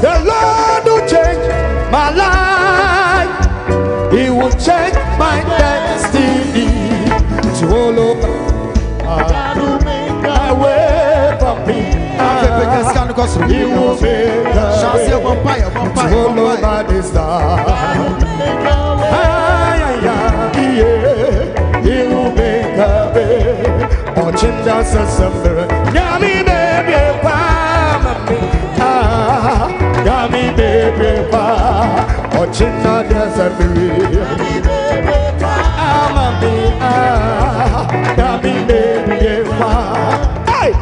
The Lord will change my life. He will change my destiny. To all over, God will make a way for me. He will make a way. To all over this time. He will make a way. Oh, chinda sasambere. Yami baby, yami baby, oh chinda sasambere. Yami baby, hey.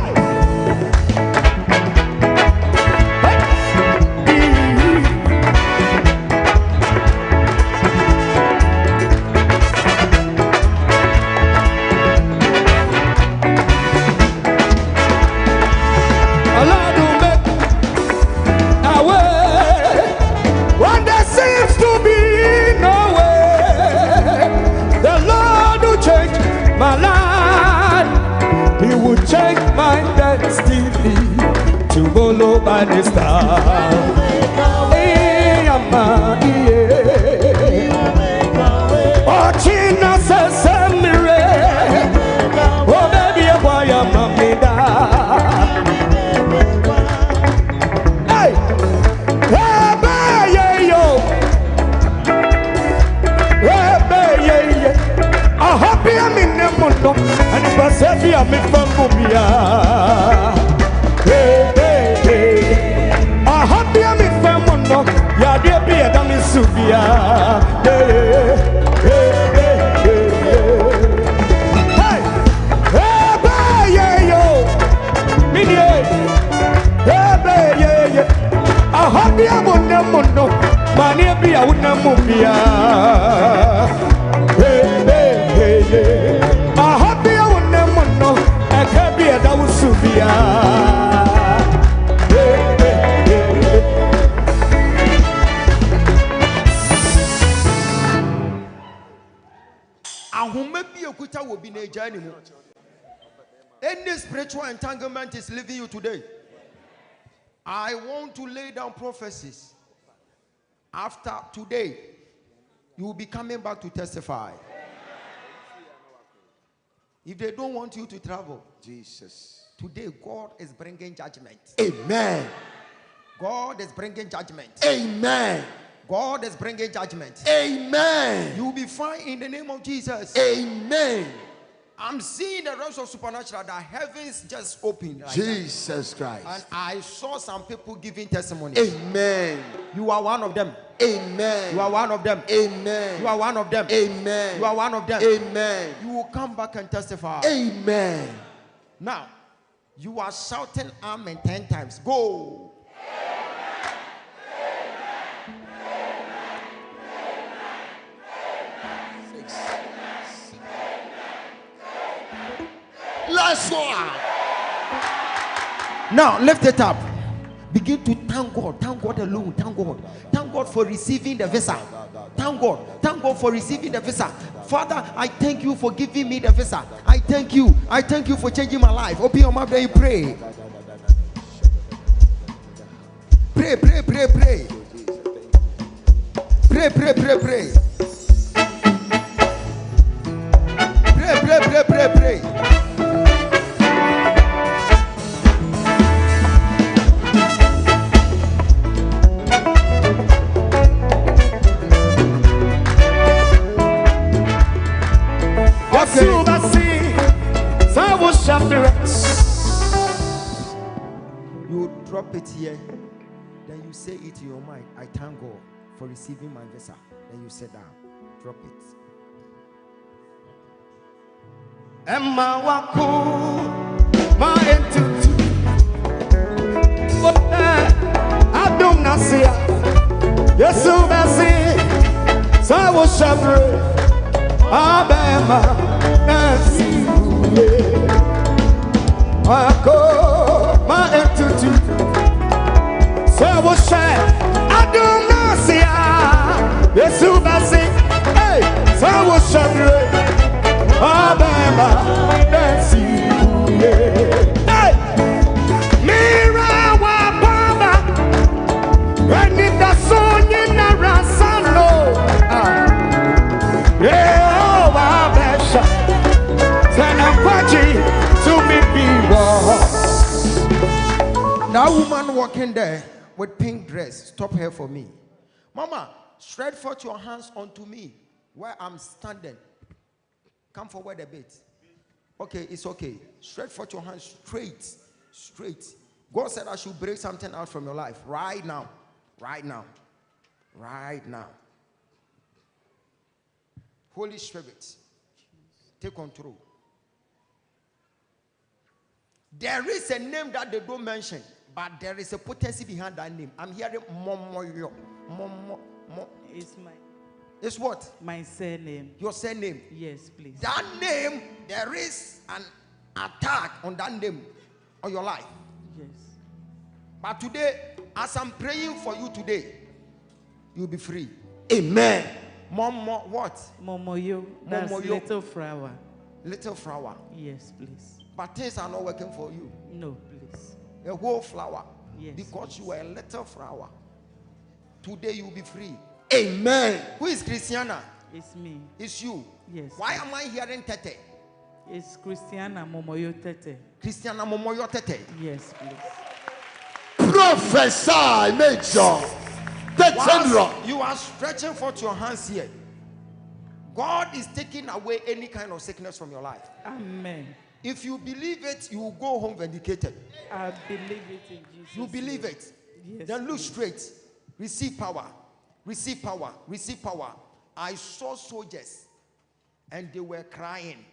change my destiny to follow by the star. Hey, Amma, yeah. Oh, China says, oh, baby, why am I made up? Hey, hey, yeah, yo. Hey, yeah. I hope I'm in the mundo, and if I say I'm in Fambubia. Hey, hey, hey. I hope I'm in Famundo, ya dear be a dummy Subia. Hey, hey, hey, hey, hey. Hey, yeah, yo. Hey, yeah, yeah. I hope I'm on the mundo, money be a Unamubia. Hey, hey, hey, hey. I hope I'm on the mundo, I can't be a Dawsubia. Hey, hey, hey, hey. Will be a journey. Any spiritual entanglement is leaving you today. I want to lay down prophecies. After today, you will be coming back to testify. If they don't want you to travel, Jesus. Today God is bringing judgment. Amen. God is bringing judgment. Amen. God is bringing judgment. Amen. You will be fine in the name of Jesus. Amen. I'm seeing the rest of supernatural, the heavens just opened. Like Jesus Christ. And I saw some people giving testimony. Amen. You are one of them. Amen. You are one of them. Amen. You are one of them. Amen. You are one of them. Amen. You will come back and testify. Amen. Now, you are shouting amen 10 times. Go. Last one. Now, lift it up. Begin to thank God. Thank God alone. Thank God. Thank God for receiving the visa. Thank God. Thank God for receiving the visa. Father, I thank you for giving me the visa. I thank you. I thank you for changing my life. Open your mouth and pray. Pray, pray, pray, pray. Pray, pray, pray, pray. Pray, pray, pray, pray, pray. You drop it here, then you say it in your mind. I thank God for receiving my visa. Then you sit down. Drop it. Emma Waku, my entity. What I don't know, see. Yes, so that's it. So I was shabby. Abema, Nancy. Waku, my entity. So I was shy. I don't know, see. Yes, so that's it. Hey, so I was shabby. Abema, Nancy, hey, Mira Wababa, when it does so in a rasano, yeah, oh, Abesha, send a party to me be. That woman walking there with pink dress, stop her for me. Mama, stretch forth your hands unto me where I'm standing. Come forward a bit. Okay, it's okay. Stretch forth your hands straight. Straight. God said I should break something out from your life right now. Right now. Right now. Holy Spirit, take control. There is a name that they don't mention, but there is a potency behind that name. I'm hearing Momoyo. It's my... It's what? My surname. Your surname? Yes, please. That name, there is an attack on that name on your life. Yes. But today, as I'm praying for you today, you'll be free. Amen. Momo, what? Momoyo. That's Momoyo. little flower. Little flower. Yes, please. but things are not working for you. No, please. A whole flower. Yes. Because you are a little flower. Today you will be free. Amen. Who is Christiana? It's me. It's you. Yes. Why am I hearing Tete? It's Christiana Momoyo Tete. Christiana Momoyo Tete. Yes, please. Prophesy, Major. Whilst you are stretching forth your hands here, God is taking away any kind of sickness from your life. Amen. If you believe it, you will go home vindicated. I believe it in Jesus. You believe it. Yes. Then look straight. Receive power. Receive power. Receive power. I saw soldiers and they were crying.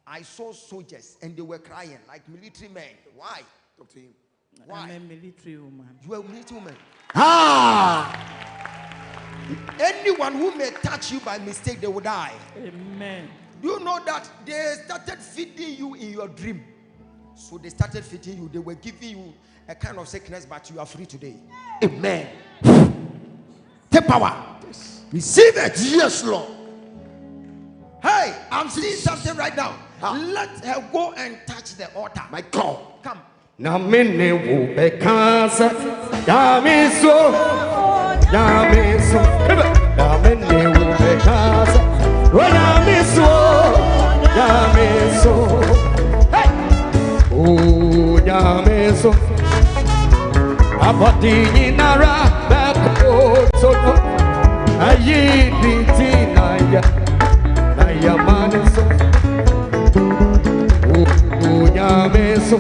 I saw soldiers and they were crying like military men. Why? Talk to him. Why? I'm a military woman. You are a military woman. Ah! Anyone who may touch you by mistake, they will die. Amen. Do you know that they started feeding you in your dream? So they started feeding you. They were giving you a kind of sickness, but you are free today. Amen. Take power. Yes. Receive it. Yes, Lord. Hey, I'm seeing something right now. Let her go and touch the altar. My God. Come. Namine wo bekasa Yamiso Yamiso Namine wo bekasa Yamiso Yamiso Hey Oh Yamiso Abadi nara bako sono Ayi binti naya Naya maniso Oh Yamiso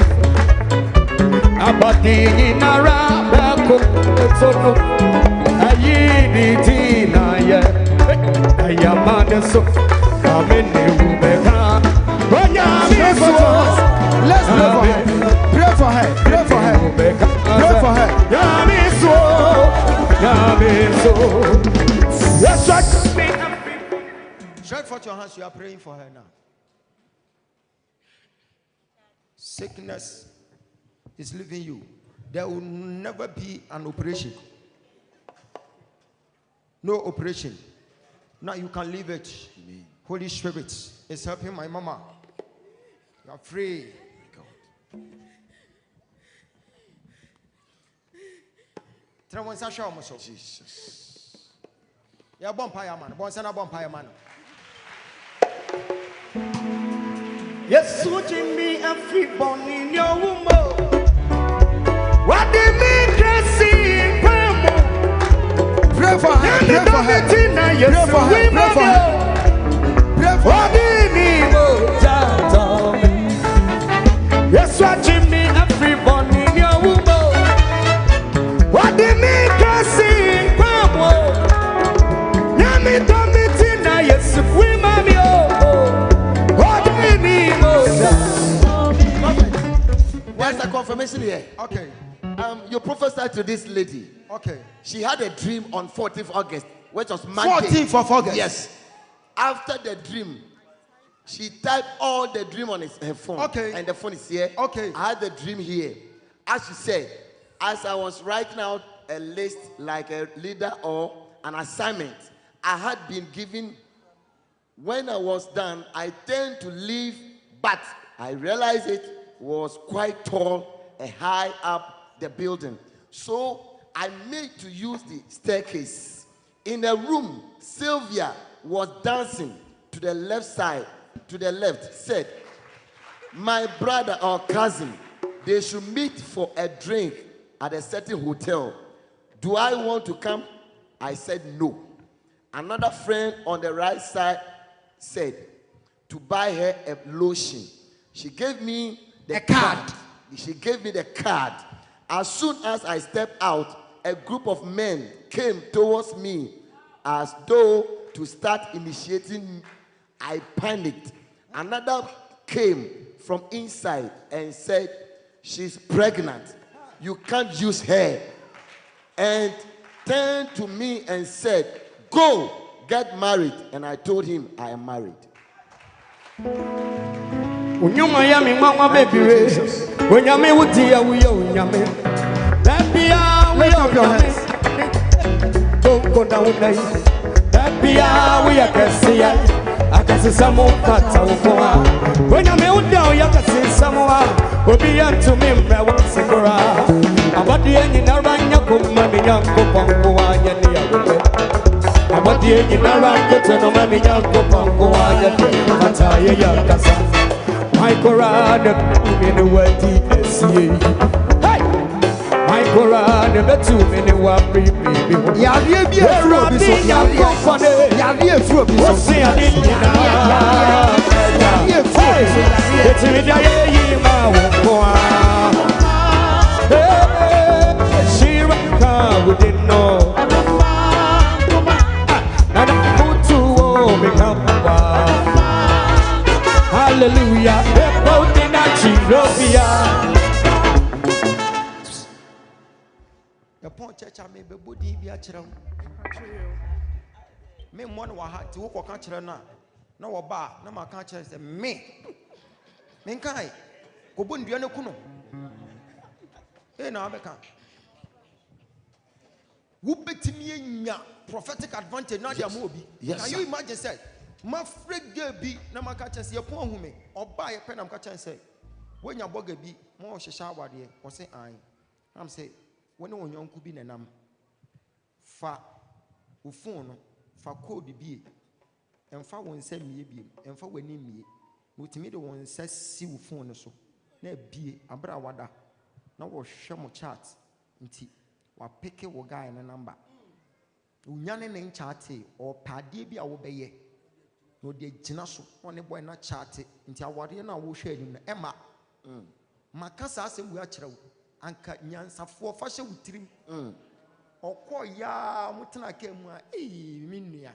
Abadi nara bako sono ayidi tina ye ayamane so amene ubeka Let's pray for her. Pray for her. Pray for her. Pray for her. Yamiso yes right. Stretch forth your hands. You are praying for her now. Sickness is leaving you. There will never be an operation. No operation. Now you can leave it. Amen. Holy Spirit is helping my mama. You are free. Jesus. Yeah, bonfire man. Bonfire man. Yes, watching me and free born in your womb. What did me see? Pray for her. Pray for her. Pray for her. Pray for her. Pray for her. Yes, watching me and free born in your womb. What did me see? Yami Tommy Tina, yes, we mammy. Where's the confirmation here? Okay. You prophesied to this lady. Okay. She had a dream on 14th August, which was Monday. 14th of August. Yes. After the dream, she typed all the dream on her phone. Okay. And the phone is here. Okay. I had the dream here. As she said, as I was writing out a list like a leader or an assignment, I had been given. When I was done, I tend to leave, but I realized it was quite tall and high up the building. So I made to use the staircase. In the room, Sylvia was dancing to the left side, to the left, said, my brother or cousin, they should meet for a drink at a certain hotel. Do I want to come? I said no. Another friend on the right side said to buy her a lotion. She gave me the card. She gave me the card. As soon as I stepped out, a group of men came towards me as though to start initiating. I panicked. Another came from inside and said, she's pregnant. You can't use her. And turned to me and said, go get married. And I told him I am married. Unyuma ya mi mama baby we Unyame wutia uya unyame Babia uya unyame Don't go down there Babia uya kesiya Yakasi Samu Pata Ukoa. When I'm out down, Yakasi Samoa. Obian to me, Sekora. About the end in a run, Yakumami Yanko Pongoa, Yania. About the end in a run, Yatomami Yanko Pongoa, Yania Yakasa. My Koran, in the word TSC. Hey! My Koran, the too many one baby. Yavie bi efro bi so yavie efro bi so say I did yavie efro bi so it's me da ye ma wo ko a she raka we didn't know na na put to me come hallelujah about the nachirofia. the point church me be body bi a kire me mo no wa ha ti wo ko ka kire na na wo ba na ma ka kire se me nkai ko bo ndua ne ku no na abeka wo betimi anya prophetic advantage na dia mo obi. Can you imagine say ma frege bi na ma ka kire se ye pon hu me oba ye pe na ma ka kire se wo nya boga bi mo hwehwe awade wo se an am say when on yonku bi nenam fa wo phone no fa code bi emfa won nsa mie bi emfa wani mie wotimi de won nsa si wo phone no so na bie abra wada na wo hwe mo chat nti wa pick wo guy na number unyane ne chat o pade bi a wo beye no de gina so one boy na chat nti awade na wo hwe anim na ema makasa asem wu a kire wo anka nyansafo fa hye wutirim okọ ya mutena ka mu a minua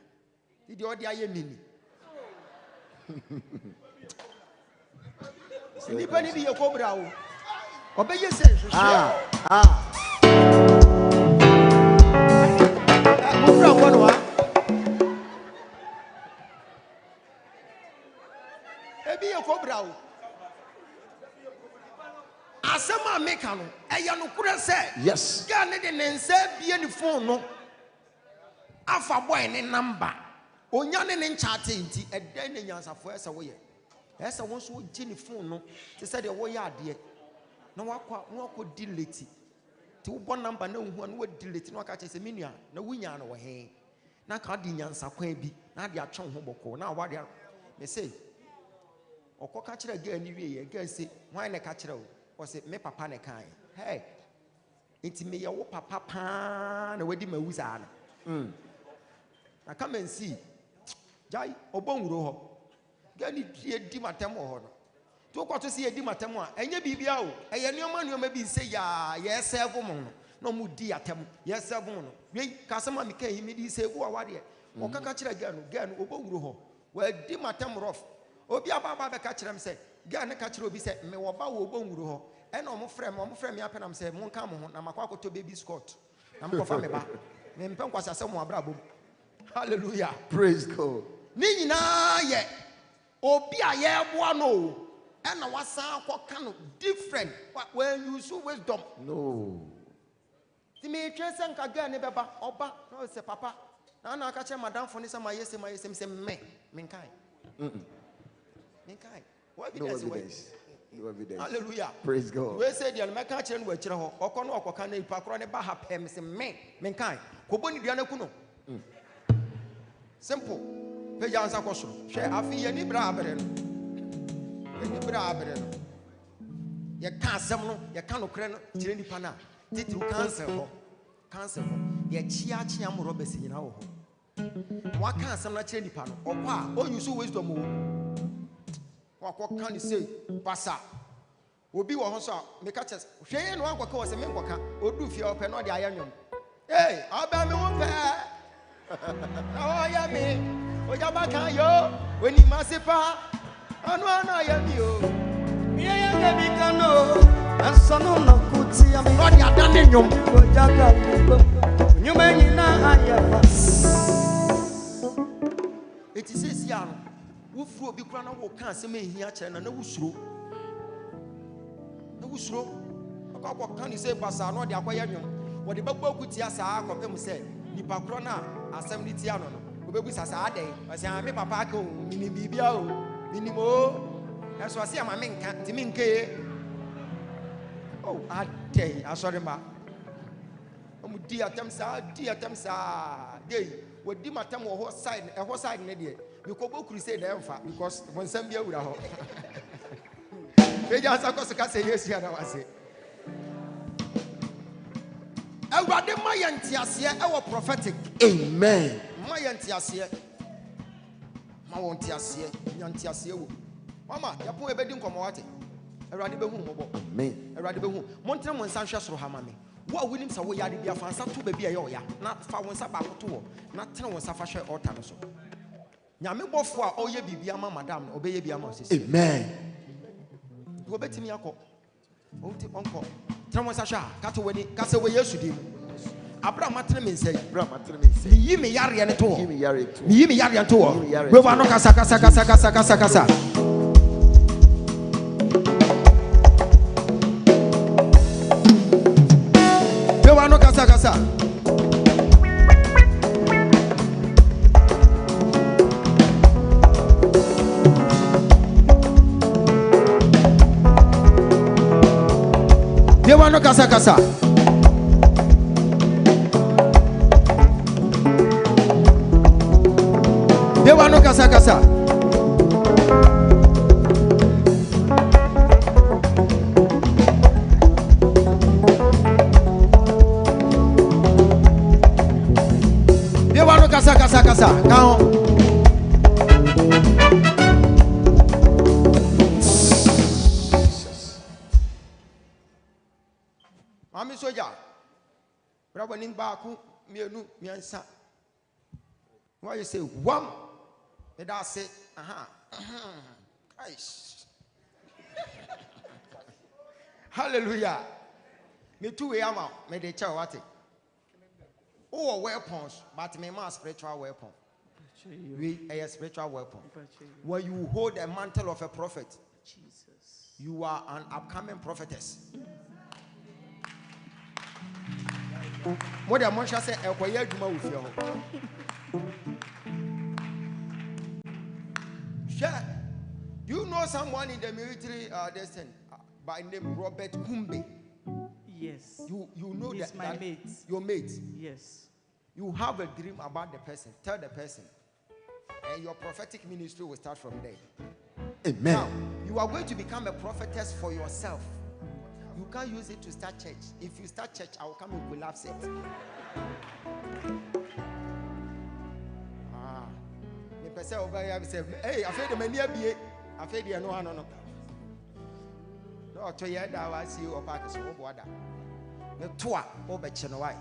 idi odi aye mini ni pani bi ekobra wo obeye se mufra kono wa ebi ekobra wo asema meka no eya no kure se yes ga ne de nensa bie ni phone no afa boy ne number onya ne nchate nti eden ne nyansafo ese wo ye ese wo so gi ni phone no te se de wo ya ade na wakwa delete ti wo bon number na hu na wo delete na waka che se menua na wunya no wo he na ka di nyansakwa bi na de atwe ho boko na wa de me say okoka kire ga ni wie ye ga se wan ne ka kire wo o say me papa ne kan hey enti me ye wo papa pa na wadi mawuza na na come and see jai obonwuro ho ga ni di matem ho no to kwato se di matem a enye bibia o eye nioma bi se ya ye serve mo no mu di atem ye serve mo no we kasema me kan mi di se go awade o kaka kire ga no obonwuro ho wa di matem rough obi ababa be ka kire m se ga ne ka kire obi se me wo ba wo obonwuro ho e na omo frem apenam se mo nka mo ho na makwa akoto baby scott na mo fa me ba me mpem kwasa se mo abra bom. Hallelujah, praise God. Ni nyina ye obi a ye boa no e na wasan akoka no different when you use wisdom no ti me twa se nka ga ne beba oba no se papa na aka che madam fo ni se mayese se me nkai nkai what evidence no evidence. Hallelujah, praise God. We say the make kire no akire ho okono okoka na ipa kro ne ba ha pem se me nkai ko boni dua na ku no simple peja ansa koso hwe afi ye ni bra abere no ye ka asem no ye ka no kire no kire nipa na titru cancel ho ye chia mo robes nyina wo ho wa ka asem na kire nipa no okwa a o use wisdom wo wa ko kan ni say pasa obi wo ho so me ka che hwe ye no ankoka wo se me nkoka odu fie ope no de ayanwom aba me wo pe oh ya me Ogyaba kan yo weni masipa anu ana ya mi o Yeah, baby, can know. And son of no good see me. God ya done nyom Ogyaba, you may not it is ya no wo furu obi kura na wo kan asem ehia kire na wusuro akwa kan ni say basa no de akwaya nwom wo de bagbo akutia saa akopem say nipa kura na asem ni tia no obebu sasa ade o say me papa ka o mini bibia o minimo eso o say ma me nka ti me nke oh ade asori ma omu di atem sa dey we di matem wo side ne de me ko bo crusade na emfa because won sam bia wura ho e ja sa ko ka say yes ya na wase Awurade ma yantiase e wo prophetic Amen. ma yantiase ma wontiase yantiase wo mama yapo ebedi nkomo wate Awurade behu mobo Amen. Awurade behu montre mo nsa hwe soro ha ma me wo a winim sa wo yade bia fa nsa to ba bia ye oya na fa wo nsa ba koto wo na tene wo nsa fa hwe altar no so nyame bofo a oye bibia ma madam obeye bia ma sisi Amen. wo betimi akọ onti onko tene wo nsa hwe ka to wani ka se wo Yesu dim Abraham atene me nsai mi yi me yare ne to wo mi yi me yare to wo we wa no kasa no kasa Dewa no kasa Dewa no kasa Kasa. Now, Mami Soja, Brother Nimbaku, Mienu, Miansa. Why you say one? And I say, Hallelujah. Me too, Yama, me de chawati. Oh, weapons, but me more spiritual weapon. We a spiritual weapon. When you hold a mantle of a prophet, Jesus, you are an upcoming prophetess. What the Moshe said, you know someone in the military by name Robert Kumbe? Yes. You know he's that my that mate. Your mate. Yes. You have a dream about the person. Tell the person. And your prophetic ministry will start from there. Amen. Now, you are going to become a prophetess for yourself. You can't use it to start church. If you start church, I will come and collapse it. The person over here will say, hey, I feel the many be. I feel the no. No, to hear that I see you about the water. The tour over Chenowai.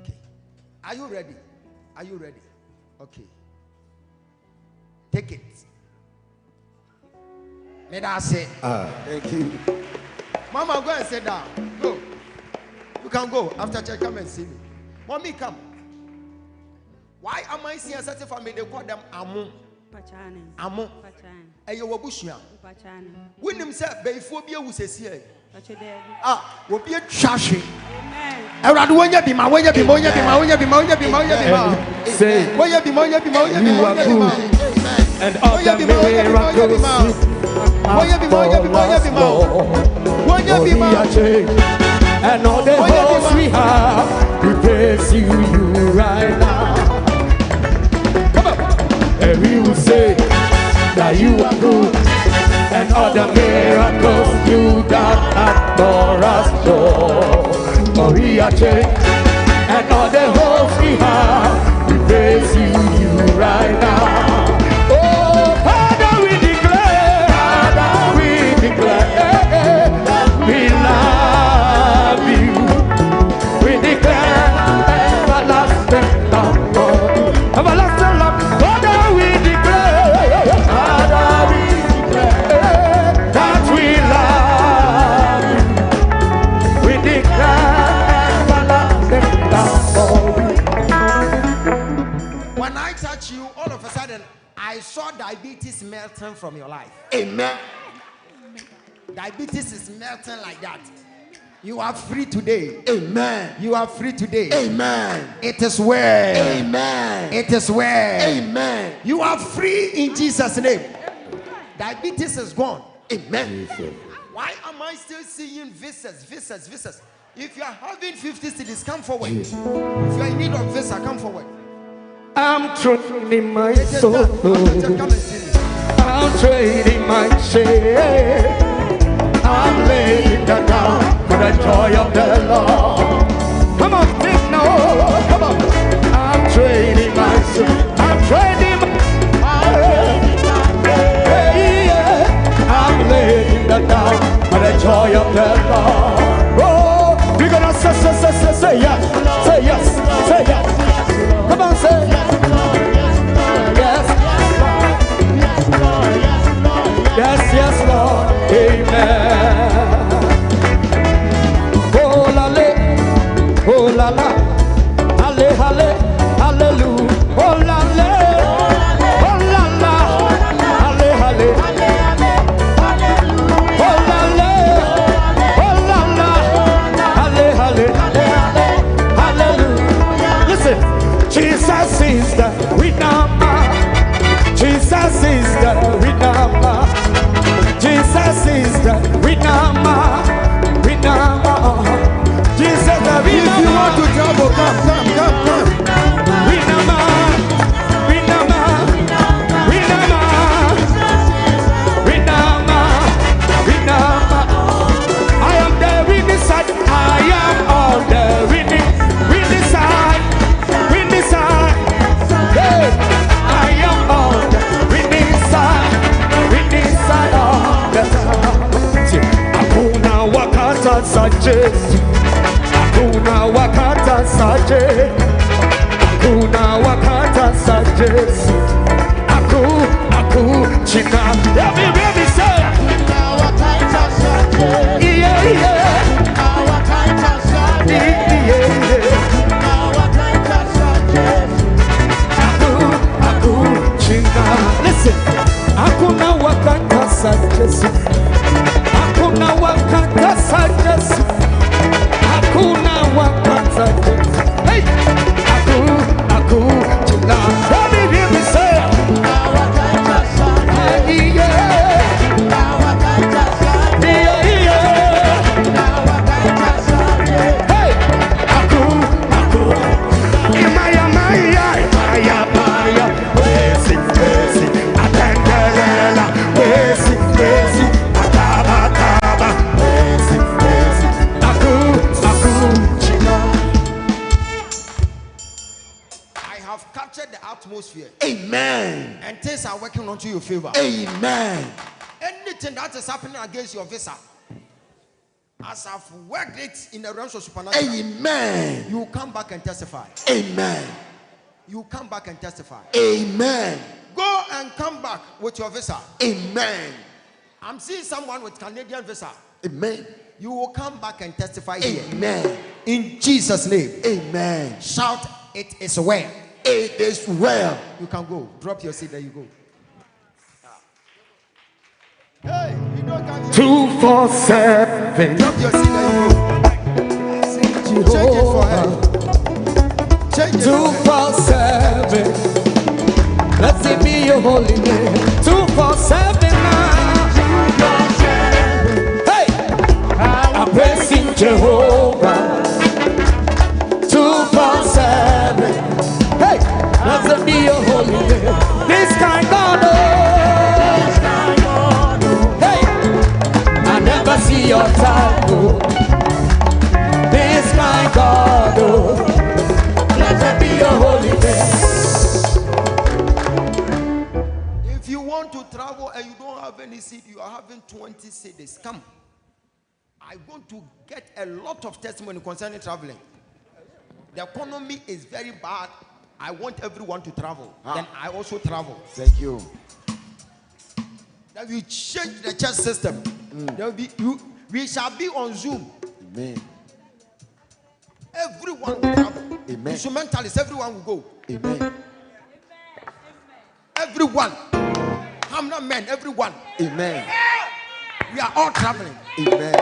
Okay. Are you ready? Are you ready? Okay. Take it. May I say? Thank you. Mama, go and sit down. Go. You can go. After church, come and see me. Mommy, come. Why am I seeing such a family? They call them Amu. Amu. Eyo wabushia. When himself, before be a who says here. Will be a trashy. Around when you be my way, you be more, you be my, you be more, you be more, you be more. Say, where you be more, you be more, you be more, you be more. And all the miracles. Where you be more, you be more, you be more. Where you be more. And all the hopes we have, we praise you right now. Come on. And we will say that you are good. And all the miracles you done for us, Lord. For we are changed. And all the hopes we have, we praise you right now. Oh, Father, we declare, we love you. We declare everlasting love. Everlasting love. Father, we declare, Father, we that we love you. We declare everlasting love. When I touch you, all of a sudden, I saw diabetes melting from your life. Amen. Diabetes is melting like that. You are free today. Amen. You are free today. Amen. It is well. Amen. It is well. Amen. You are free in Jesus' name. Diabetes is gone. Amen. Why am I still seeing visas? If you are having 50 cities, come forward. If you are in need of visa, come forward. I'm trading my It is soul. done. Come and see me. I'm trading my shame. I'm laying that down for the joy of the Lord. Come on, big no. Come on. I'm trading my soul. I'm trading my I'm laying that down for the joy of the Lord. Oh, we're gonna say yes. Say yes. Say yes. Come on, say yes. Yes, Lord. Amen. Oh la la, oh la la, halle, halle, hallelujah. Oh la la, oh la la, halle, halle, oh la la, oh la la, halle, halle, hallelujah. Listen, Jesus is the winner. Jesus is the winner. Jesus is the winner. Jesus the winner. If you want to travel, come. Winner. I am the winning side. I am on the winning side. Winning side. Hey, I am on the winning side of the side. Hakuna wakata sajesu. Hakuna wakata sajesu. Hakuna wakata sajesu. Aku china. Everybody say. Yeah. Aku china. Listen. Hakuna wakata sajesu. Hakuna wakata sajesu. Hakuna wakata sajesu. Hey. Aku china. Everybody say. Atmosphere. Amen. And things are working onto your favor. Amen. Anything that is happening against your visa, as I've worked it in the realms of supernatural, amen, you come back and testify. Amen. You come back and testify. Amen. Go and come back with your visa. Amen. I'm seeing someone with Canadian visa. Amen. You will come back and testify here. Amen. In Jesus' name. Amen. Shout, it is well. It is well. You can go. Drop your seat. There you go. Hey, you don't come 247. Drop your seat. There you go. Change it for her. Change it 247. Let's see me your holy name. 247 now. Hey, I'm praising Jehovah. 247. Hey, blessed be your holy name. This kind God, hey, I never see your time, This kind God, blessed be your holy name. If you want to travel and you don't have any seat, you are having 20 cities. Come. I'm going to get a lot of testimony concerning traveling. The economy is very bad. I want everyone to travel. Then I also travel. Thank you. Then we change the church system. There will be we shall be on Zoom. Amen. Everyone will travel. Amen. Instrumentalists, everyone will go. Amen. Everyone. Hamna men, everyone. Amen. We are all traveling. Amen.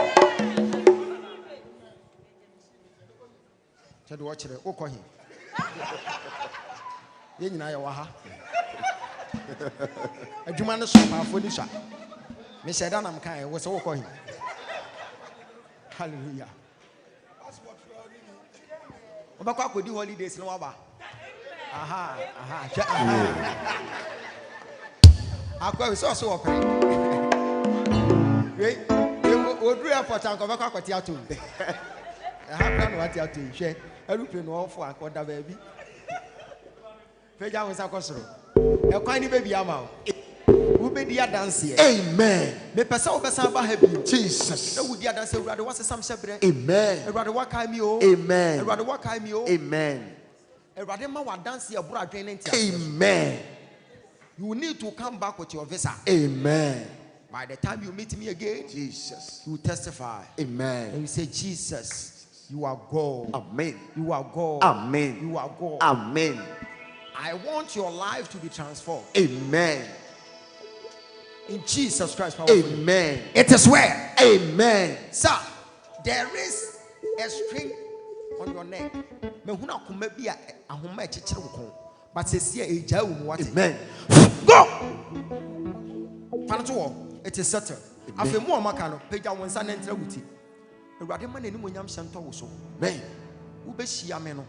Said watch it. Oko him. Yen na ya waha. Adwuma no so pa fo ni sha. Me said am kan we say oko him. Hallelujah. Obakwa akodi holidays no waba. Aha. Akwa we so opere. We odru airport an ko bakwa akwati ato. Plan what you have to share. Aeroplane no for akoda baby. Peja won sakosoro. E kwan ni baby ama o. Wo be dia dance here. Amen. Me pesa wo pesa ba ha bi. Jesus. E wo dia dance Urade wo sesam sebre. Amen. Urade wa kai mi o. Amen. Urade wa kai mi o. Amen. Urade ma wa dance here bro adwen ntia. Amen. You need to come back with your visa. Amen. By the time you meet me again, Jesus, you testify. Amen. And you say, Jesus, you are God. Amen. You are God. Amen. You are God. Amen. I want your life to be transformed. Amen. In Jesus Christ. Amen. It is where. Amen. Sir, there is a string on your neck. But Amen. Go. It is settled. After more makano, Peja one son and Trawuti. A radiman and Munyam Santo so. Amen. Ubeshia meno.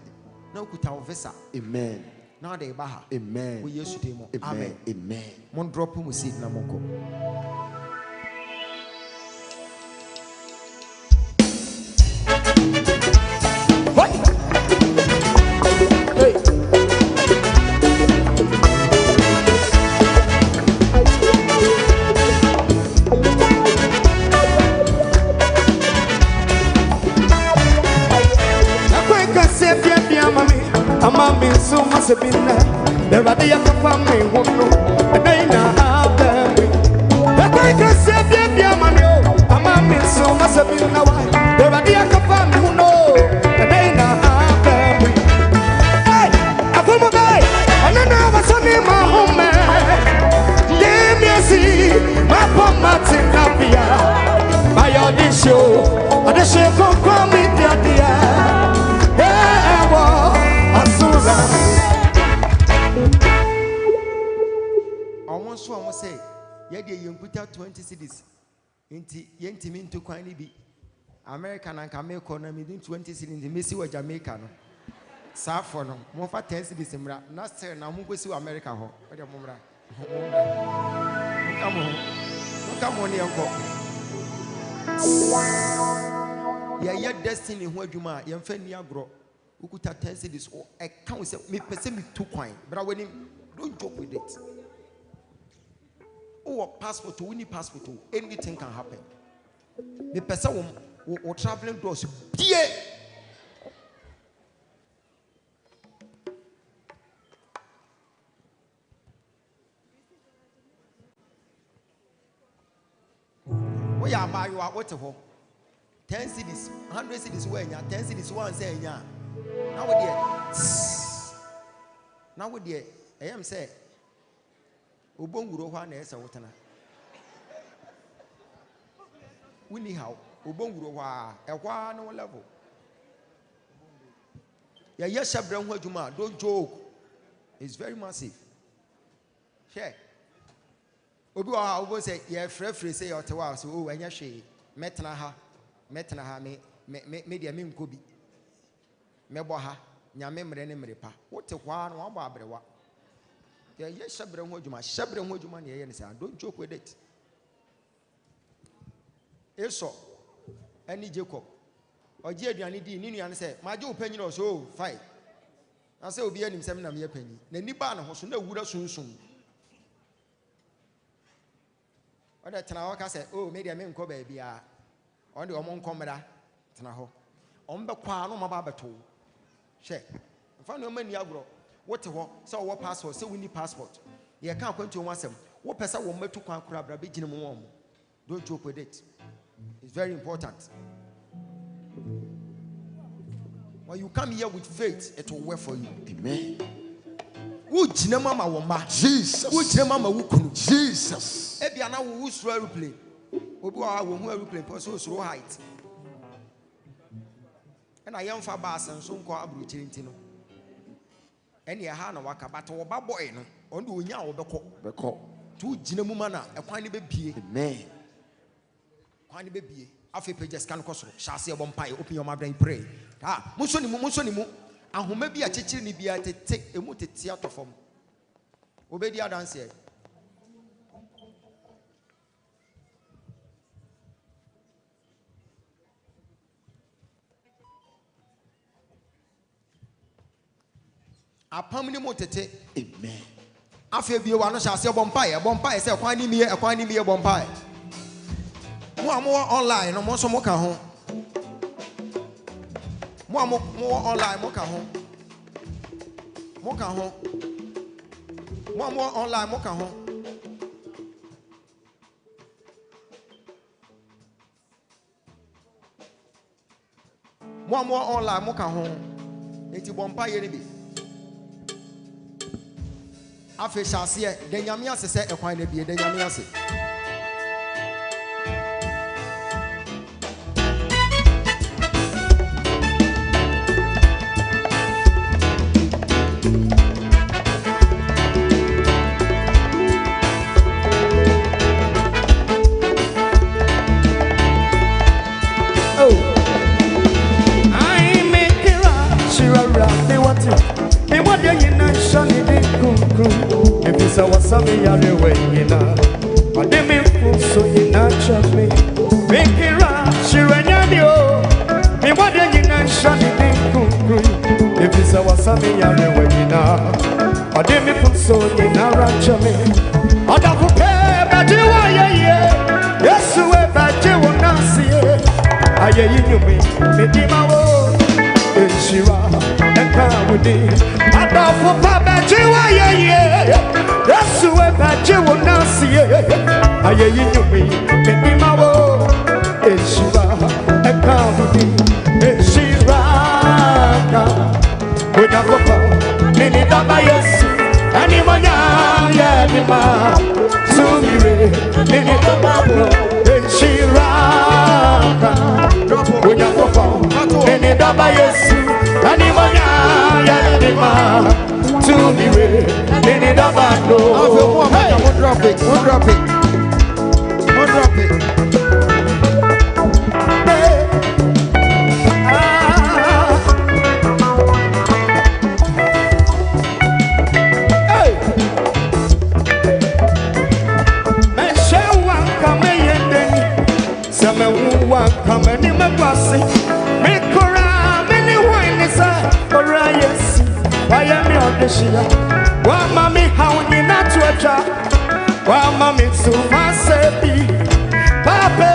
No kuta vesa. Amen. Now they baha. Amen. We used to do more. Amen. Amen. Mon drop him with seed namoko. What? Hey. Mami so must have been the radia family won't know. And they now have them. The breaker said, Dear Mammy, Mami so must have been the one. The radia family who know. And they now have them. Hey, I put my guy. I don't know what's on in my home. Damn, you see, my poor Martin Napia. By your dish show, and the show come me, dear. I want to say, you put out 20 cities. Yenti mean to quite be American and Camel economy 20 cities in Missy or Jamaica. Saffron, more for 10 cities in Mra. Not sir, now who goes to America. Come on, uncle. Your destiny, where you are, your friend Niagro. Who could have 10 cities or I can't say me person me 2 coin, but when him don't joke with it. Oh, passport to winning passport to anything can happen. The person or traveling doors, dear. We are by you are what 10 cities, 100 cities where 10 cities one say yeah. Now with the I am say Ubonguro one is a water. We need how Ubonguro a one level. Yes, Shabram Wajuma, don't joke. It's very massive. Share. Obi will say, yeah, free say or to us, oh, and yashi, metnaha, media mim could be. Meboha, Yamemre Nemerepa. What a one babrewa. Yes, Shabram Wajuma, yes, don't joke with it. Eso, any Jacob. Or Jadiani Nini and say, my Joe penny or so, fine. I say, be any 7 year penny. The Nibana was no wood soon. Or that Tanaka said, oh, maybe I mean, go baby, on the Omon Comeda, Tanaho. On the Quano Mabato. Check. Find your money, Agro. What to walk, so what passport, so we need passport. You can't go to once. What person will make to Quancra, Big Mom? Don't joke with it. It's very important. When you come here with faith, it will work for you. Amen. Jesus. Jesus. Ebi ana wo slow aeroplane. Obi wa wo hu aeroplane person slow height. And I am for bass and so called Abruchintino. Any a hana waka, but or baboy no, on do now the call. Two Jinamumana, a quine baby, Amen. Quine baby. After pages can cost, shall see a vampire, open your mouth and pray. Ah, Musonimu, and who may be a chicken be at a take a muted theatre form. Obey the answer. A permanent motete, Amen. After you want to say a vampire, say a quine me a vampire. More online, no more some more home. More online, more home. More online, more home. More online, more home. It's a vampire. After shall see it, then Yamia said a quine be, then Yamia said. Wasabi yale wengina Ademi fuso inacha me Mikira shirenyadio Mi wade yina shani nikukru Ifisa wasabi yale wengina Ademi fuso inaracha me Adafuke bajiwa yeye Yesu we bajiwa nasiye Aye yinyumi medima wo Enshira eka wudi Adafuka bajiwa yeye Yesu we bajiwa nasiye Aye yinyumi medima wo Enshira eka wudi Enshira ka Unya koko Nini daba Yesu Ani monya yedima Sumire Nini daba Enshira ka Unya koko Nini daba Yesu Ani monya yedima Sumire Nini daba We'll drop it. Wa mami hauni na tuacha Wa mami sumasepi Pape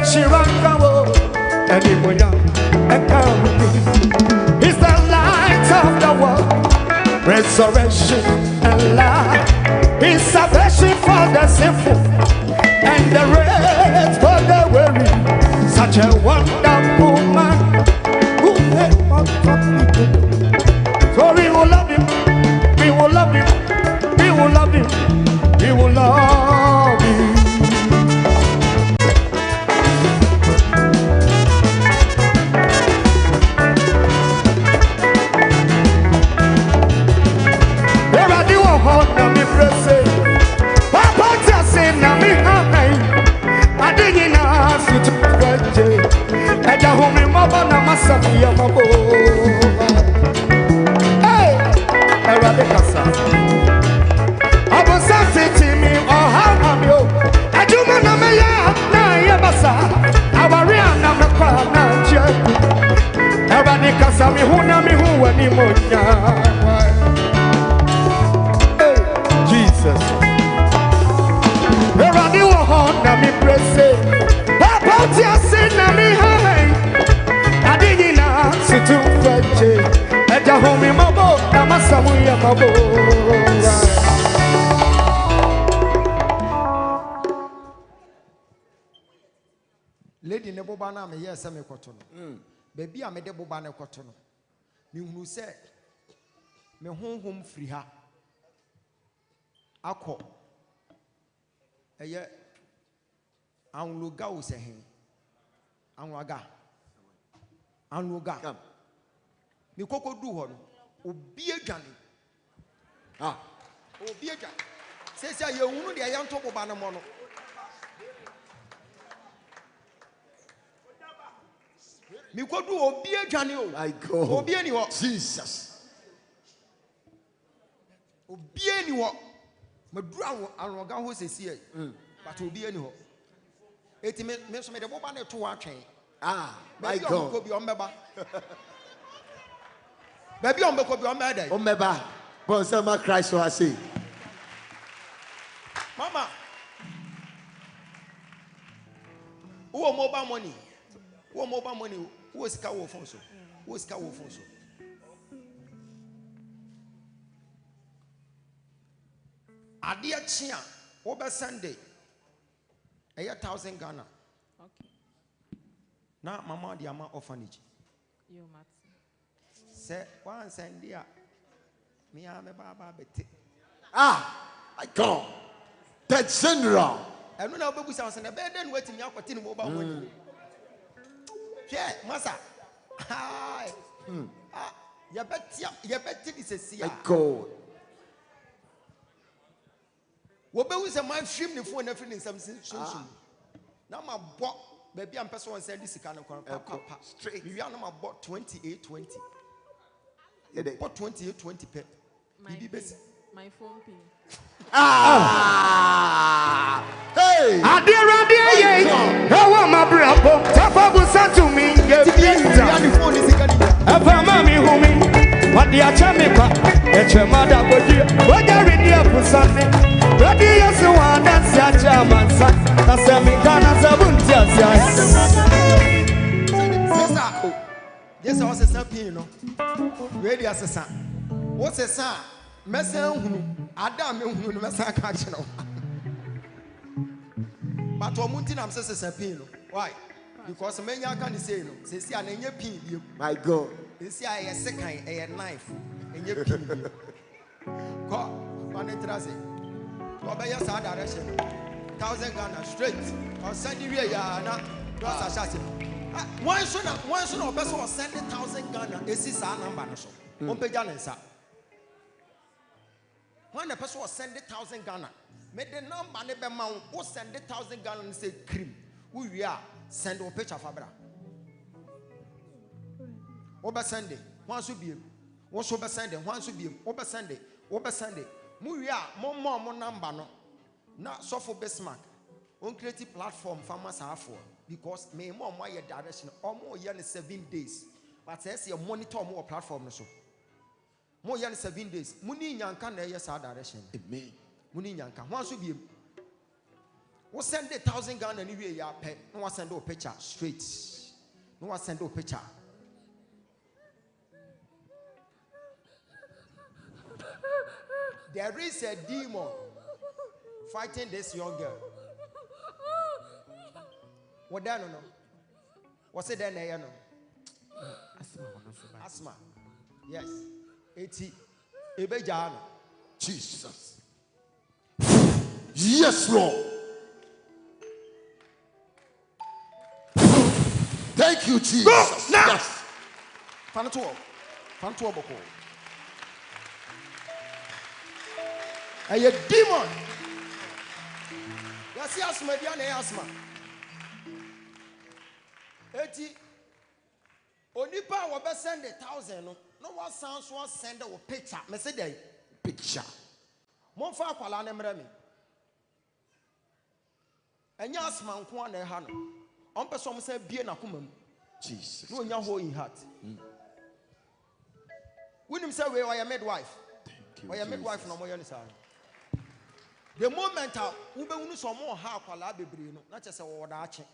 shirangawo Eni moya ekawuti He's the light of the world Resurrection and life He's salvation for the sinful And the rest for the weary Such a wonderful man Who never thought he could So we will love him We will love him, we will love him, we will love him. There are the one na me press. Papa just say na me high. I didn't ask you to get. I just want me mama na masabi ya mabo. Jesus. Lady Nebobana me yes me kotono. Baby a me de boba ne kotono. Me hunu se me honhom firi ha. Akọ. Eye anluga wo se hen. Anwaga. Anwoga. Come. Me koko do ho no. Obi adwane. Obi adwane. Say ye hunu de ayanto boba no mo no. Me ko do obi adwane o. My God. Obi ani ho. Jesus. Obi ani ho. Madura Anwoga ho sesi but obi ani ho. Eti me so me de boba na to atwen. My God. Baby on Beko be on my day. Omeba. Bonsama Christ so I say. Mama. Who mobile money? Who mobile money? Who is cow phone so? Who is cow phone so? Adia Chia, over Sunday. 1,000 Ghana. Okay. Now, Mama, the amount orphanage. You must. Say, one Sunday, me am a baba beti. My God. That's general. I don't know about who sounds in a bed and waiting up for mobile money. Yeah, Massa. Hi. You bet this is My God. What was a man stream the phone everything some now my bought baby I'm person send this kind of straight. You are not bought 2820. Yeah, they bought 2820 pet. My phone pin. Hey! I want my brother. Tafabu sent to me. Mami humi. What the Achamika? It's your mother. What are you here for Sunday? Ready as you want, that's your German son. That's a Mikana Zabuntia. Yes, I was a son, you know. Ready as a son. What's a son? Messan, Adam, who Messan catch you. But Omuntin, I'm says a pin. Why? Because many can say no. Say, I need a pin. My God. You see, I a second, a knife, and your pin. Go, one interest. Obey your side direction. 1,000 Ghana straight. Or send you here, not a shot. One son of person was sending 1,000 Ghana. This is our number. When the person was sending 1,000 Ghana, made the number never mount, who send 1,000 Ghana and say cream. We are send a picture of Abra. Over Sunday, once we be, once over Sunday, once we be, over Sunday, over Sunday. We are more number no. Not so for Bismarck. On creative platform farmers are for because may more direction or more than 7 days. But says your monitor more platform so. More than 7 days. Muni yanka na yes our direction. Amen. Muni yanka. Once we be. We send 1,000 Ghana anyway ya pay. No one send a picture straight. No one send a picture. There is a demon fighting this young girl. What then no? What's it then? No. Asthma. Yes. 80. Ebejana. Jesus. Yes, Lord. Thank you, Jesus. Go now. Yes. Fanatuo boko. A demon. You see asthma, asthma. 80. Onipa will be send 1,000. No one sounds one send a picture. Me say day Picture. Mon fa kwala na mra mi. Enya asthma nko na e ha no. On person say bie na koma mu. Jesus. No nya ho in heart. When him say we are midwife. Thank you. We are midwife no mo ye ni sa. The moment we be unu so mo ha kwala bebre no na chese wo da ache.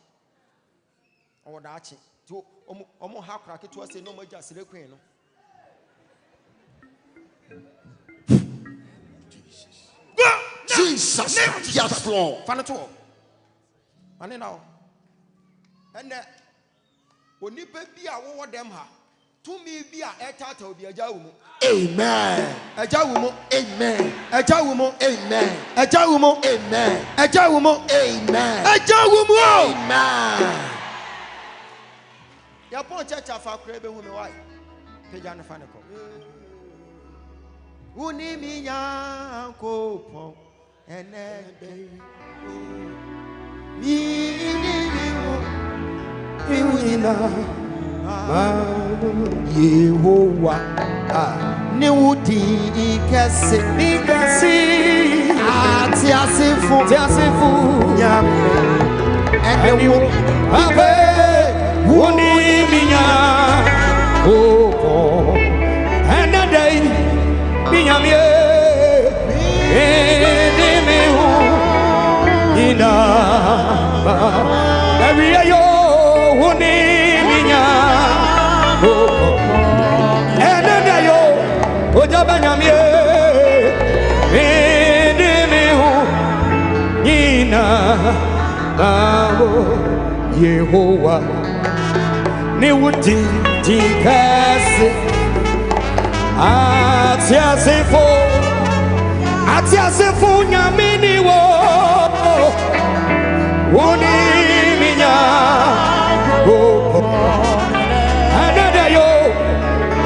Wo da ache. To omo ha kwara keto say no mo ja sire kwen no. Jesus. Yes, Lord. Fanato. Ane now. And onipa bi a wo dem ha. To me bi a etata obi aja wo mu. Amen. Aja wo mu. Amen. Aja wo mu. Amen. Aja wo mu. Amen. Aja wo mu. Amen. Aja wo mu. Amen. Ya upon church of Accra, who me why? Pejana Fanico. Unimi Yanko, and then Yehovah Newudi Ikese Atiasifu Nyame and you have Uniminya Oh and a day Binyamie Ina every yo Uniminya and a day yo Ogyaba Nyamie Ina Yehovah Newudi Ikese Atiasifu Nyamini wo Uniminya Anada yo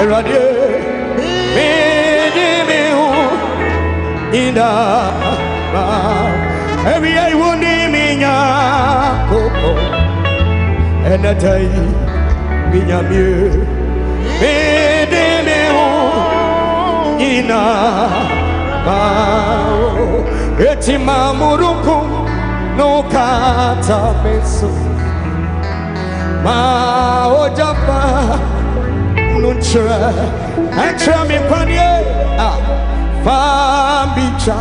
Erade Midimihu Ina Every day Uniminya Anada Minyamie Midimihu Ina Etima muruku no kata beso ma Ogyaba nunchra anchra mi kwanye fambicha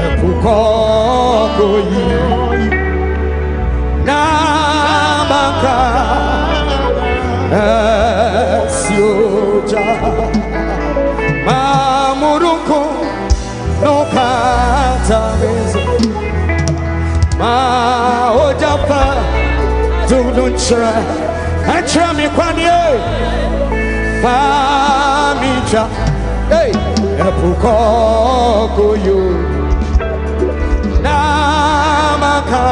epukoko yi na maka sioja Mamuruku no kata bezo ma Ogyaba tununchra anchra mi kwanye famija hey epukoko yo na maka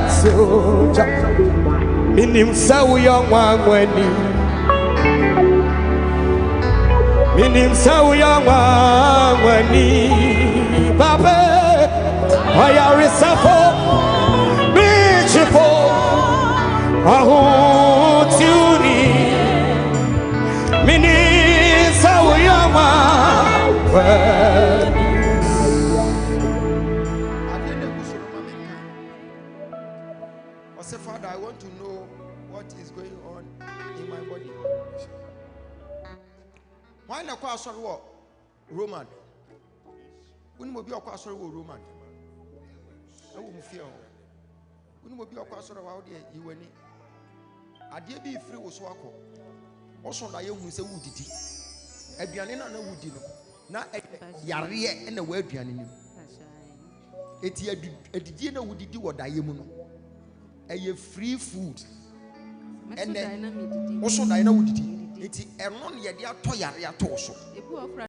soja minim sawu yo nwangwani Minim sawiya wani Papa Oya risafo Bichifo Ahu tuni Minim sawiya wani I say, Father, I want to know what is going on in my body. Why not call sorry what Roman? When will be a sorry Roman? I won't fear. When will be a sorry about you when I dare be free was walk. Also, I will say, would it? A pianina no would you know. Now, Yaria and a word pianino. It's a dinner would do what I am. A free food. And then also, I know would it. It's a non yet toya toso.